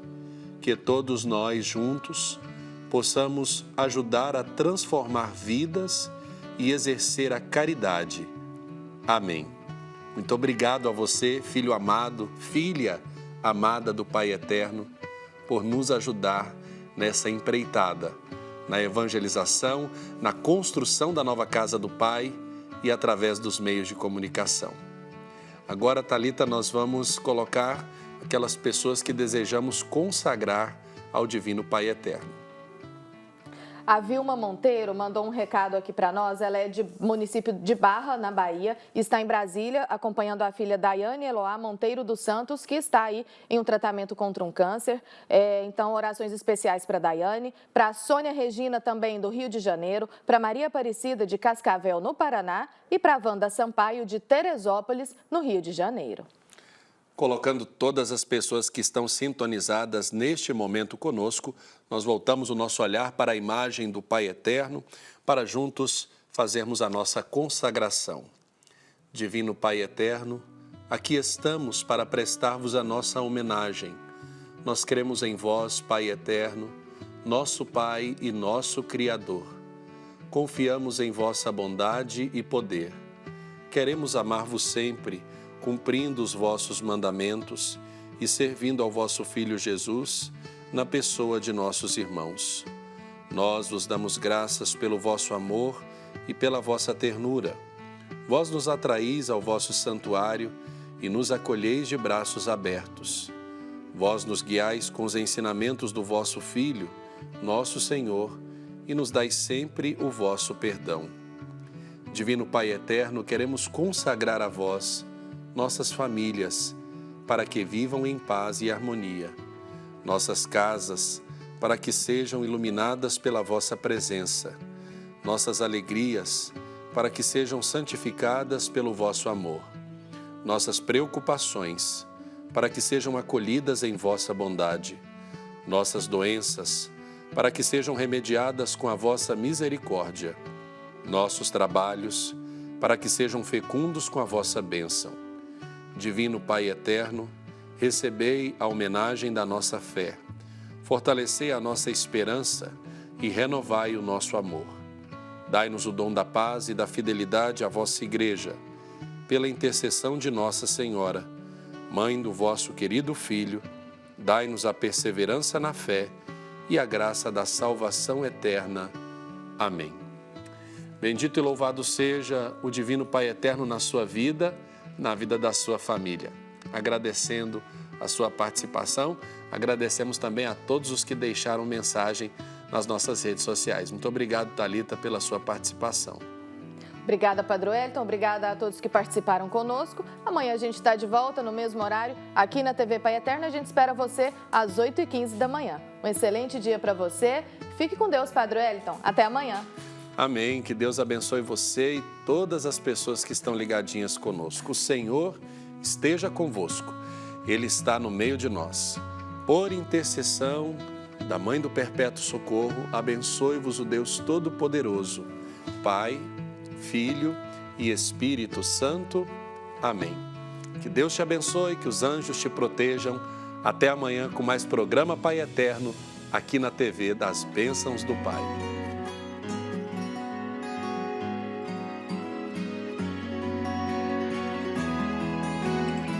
Que todos nós juntos possamos ajudar a transformar vidas e exercer a caridade. Amém. Muito obrigado a você, filho amado, filha amada do Pai Eterno, por nos ajudar nessa empreitada, na evangelização, na construção da nova casa do Pai e através dos meios de comunicação. Agora, Thalita, nós vamos colocar aquelas pessoas que desejamos consagrar ao Divino Pai Eterno. A Vilma Monteiro mandou um recado aqui para nós. Ela é de município de Barra, na Bahia, está em Brasília acompanhando a filha Daiane Eloá Monteiro dos Santos, que está aí em um tratamento contra um câncer. Então, orações especiais para Daiane, para Sônia Regina também do Rio de Janeiro, para Maria Aparecida de Cascavel, no Paraná, e para Wanda Sampaio de Teresópolis, no Rio de Janeiro. Colocando todas as pessoas que estão sintonizadas neste momento conosco, nós voltamos o nosso olhar para a imagem do Pai Eterno, para juntos fazermos a nossa consagração. Divino Pai Eterno, aqui estamos para prestar-vos a nossa homenagem. Nós cremos em vós, Pai Eterno, nosso Pai e nosso Criador. Confiamos em vossa bondade e poder. Queremos amar-vos sempre, cumprindo os vossos mandamentos e servindo ao vosso Filho Jesus na pessoa de nossos irmãos. Nós vos damos graças pelo vosso amor e pela vossa ternura. Vós nos atraís ao vosso santuário e nos acolheis de braços abertos. Vós nos guiais com os ensinamentos do vosso Filho, nosso Senhor, e nos dais sempre o vosso perdão. Divino Pai Eterno, queremos consagrar a vós nossas famílias, para que vivam em paz e harmonia. Nossas casas, para que sejam iluminadas pela vossa presença. Nossas alegrias, para que sejam santificadas pelo vosso amor. Nossas preocupações, para que sejam acolhidas em vossa bondade. Nossas doenças, para que sejam remediadas com a vossa misericórdia. Nossos trabalhos, para que sejam fecundos com a vossa bênção. Divino Pai Eterno, recebei a homenagem da nossa fé, fortalecei a nossa esperança e renovai o nosso amor. Dai-nos o dom da paz e da fidelidade à vossa Igreja, pela intercessão de Nossa Senhora, Mãe do vosso querido Filho, dai-nos a perseverança na fé e a graça da salvação eterna. Amém. Bendito e louvado seja o Divino Pai Eterno na sua vida, na vida da sua família. Agradecendo a sua participação, agradecemos também a todos os que deixaram mensagem nas nossas redes sociais. Muito obrigado, Thalita, pela sua participação. Obrigada, Padre Wellington. Obrigada a todos que participaram conosco. Amanhã a gente está de volta no mesmo horário, aqui na TV Pai Eterno. A gente espera você às 8h15 da manhã. Um excelente dia para você. Fique com Deus, Padre Wellington. Até amanhã. Amém. Que Deus abençoe você e todas as pessoas que estão ligadinhas conosco. O Senhor esteja convosco. Ele está no meio de nós. Por intercessão da Mãe do Perpétuo Socorro, abençoe-vos o Deus Todo-Poderoso, Pai, Filho e Espírito Santo. Amém. Que Deus te abençoe, que os anjos te protejam. Até amanhã com mais programa Pai Eterno, aqui na TV das Bênçãos do Pai.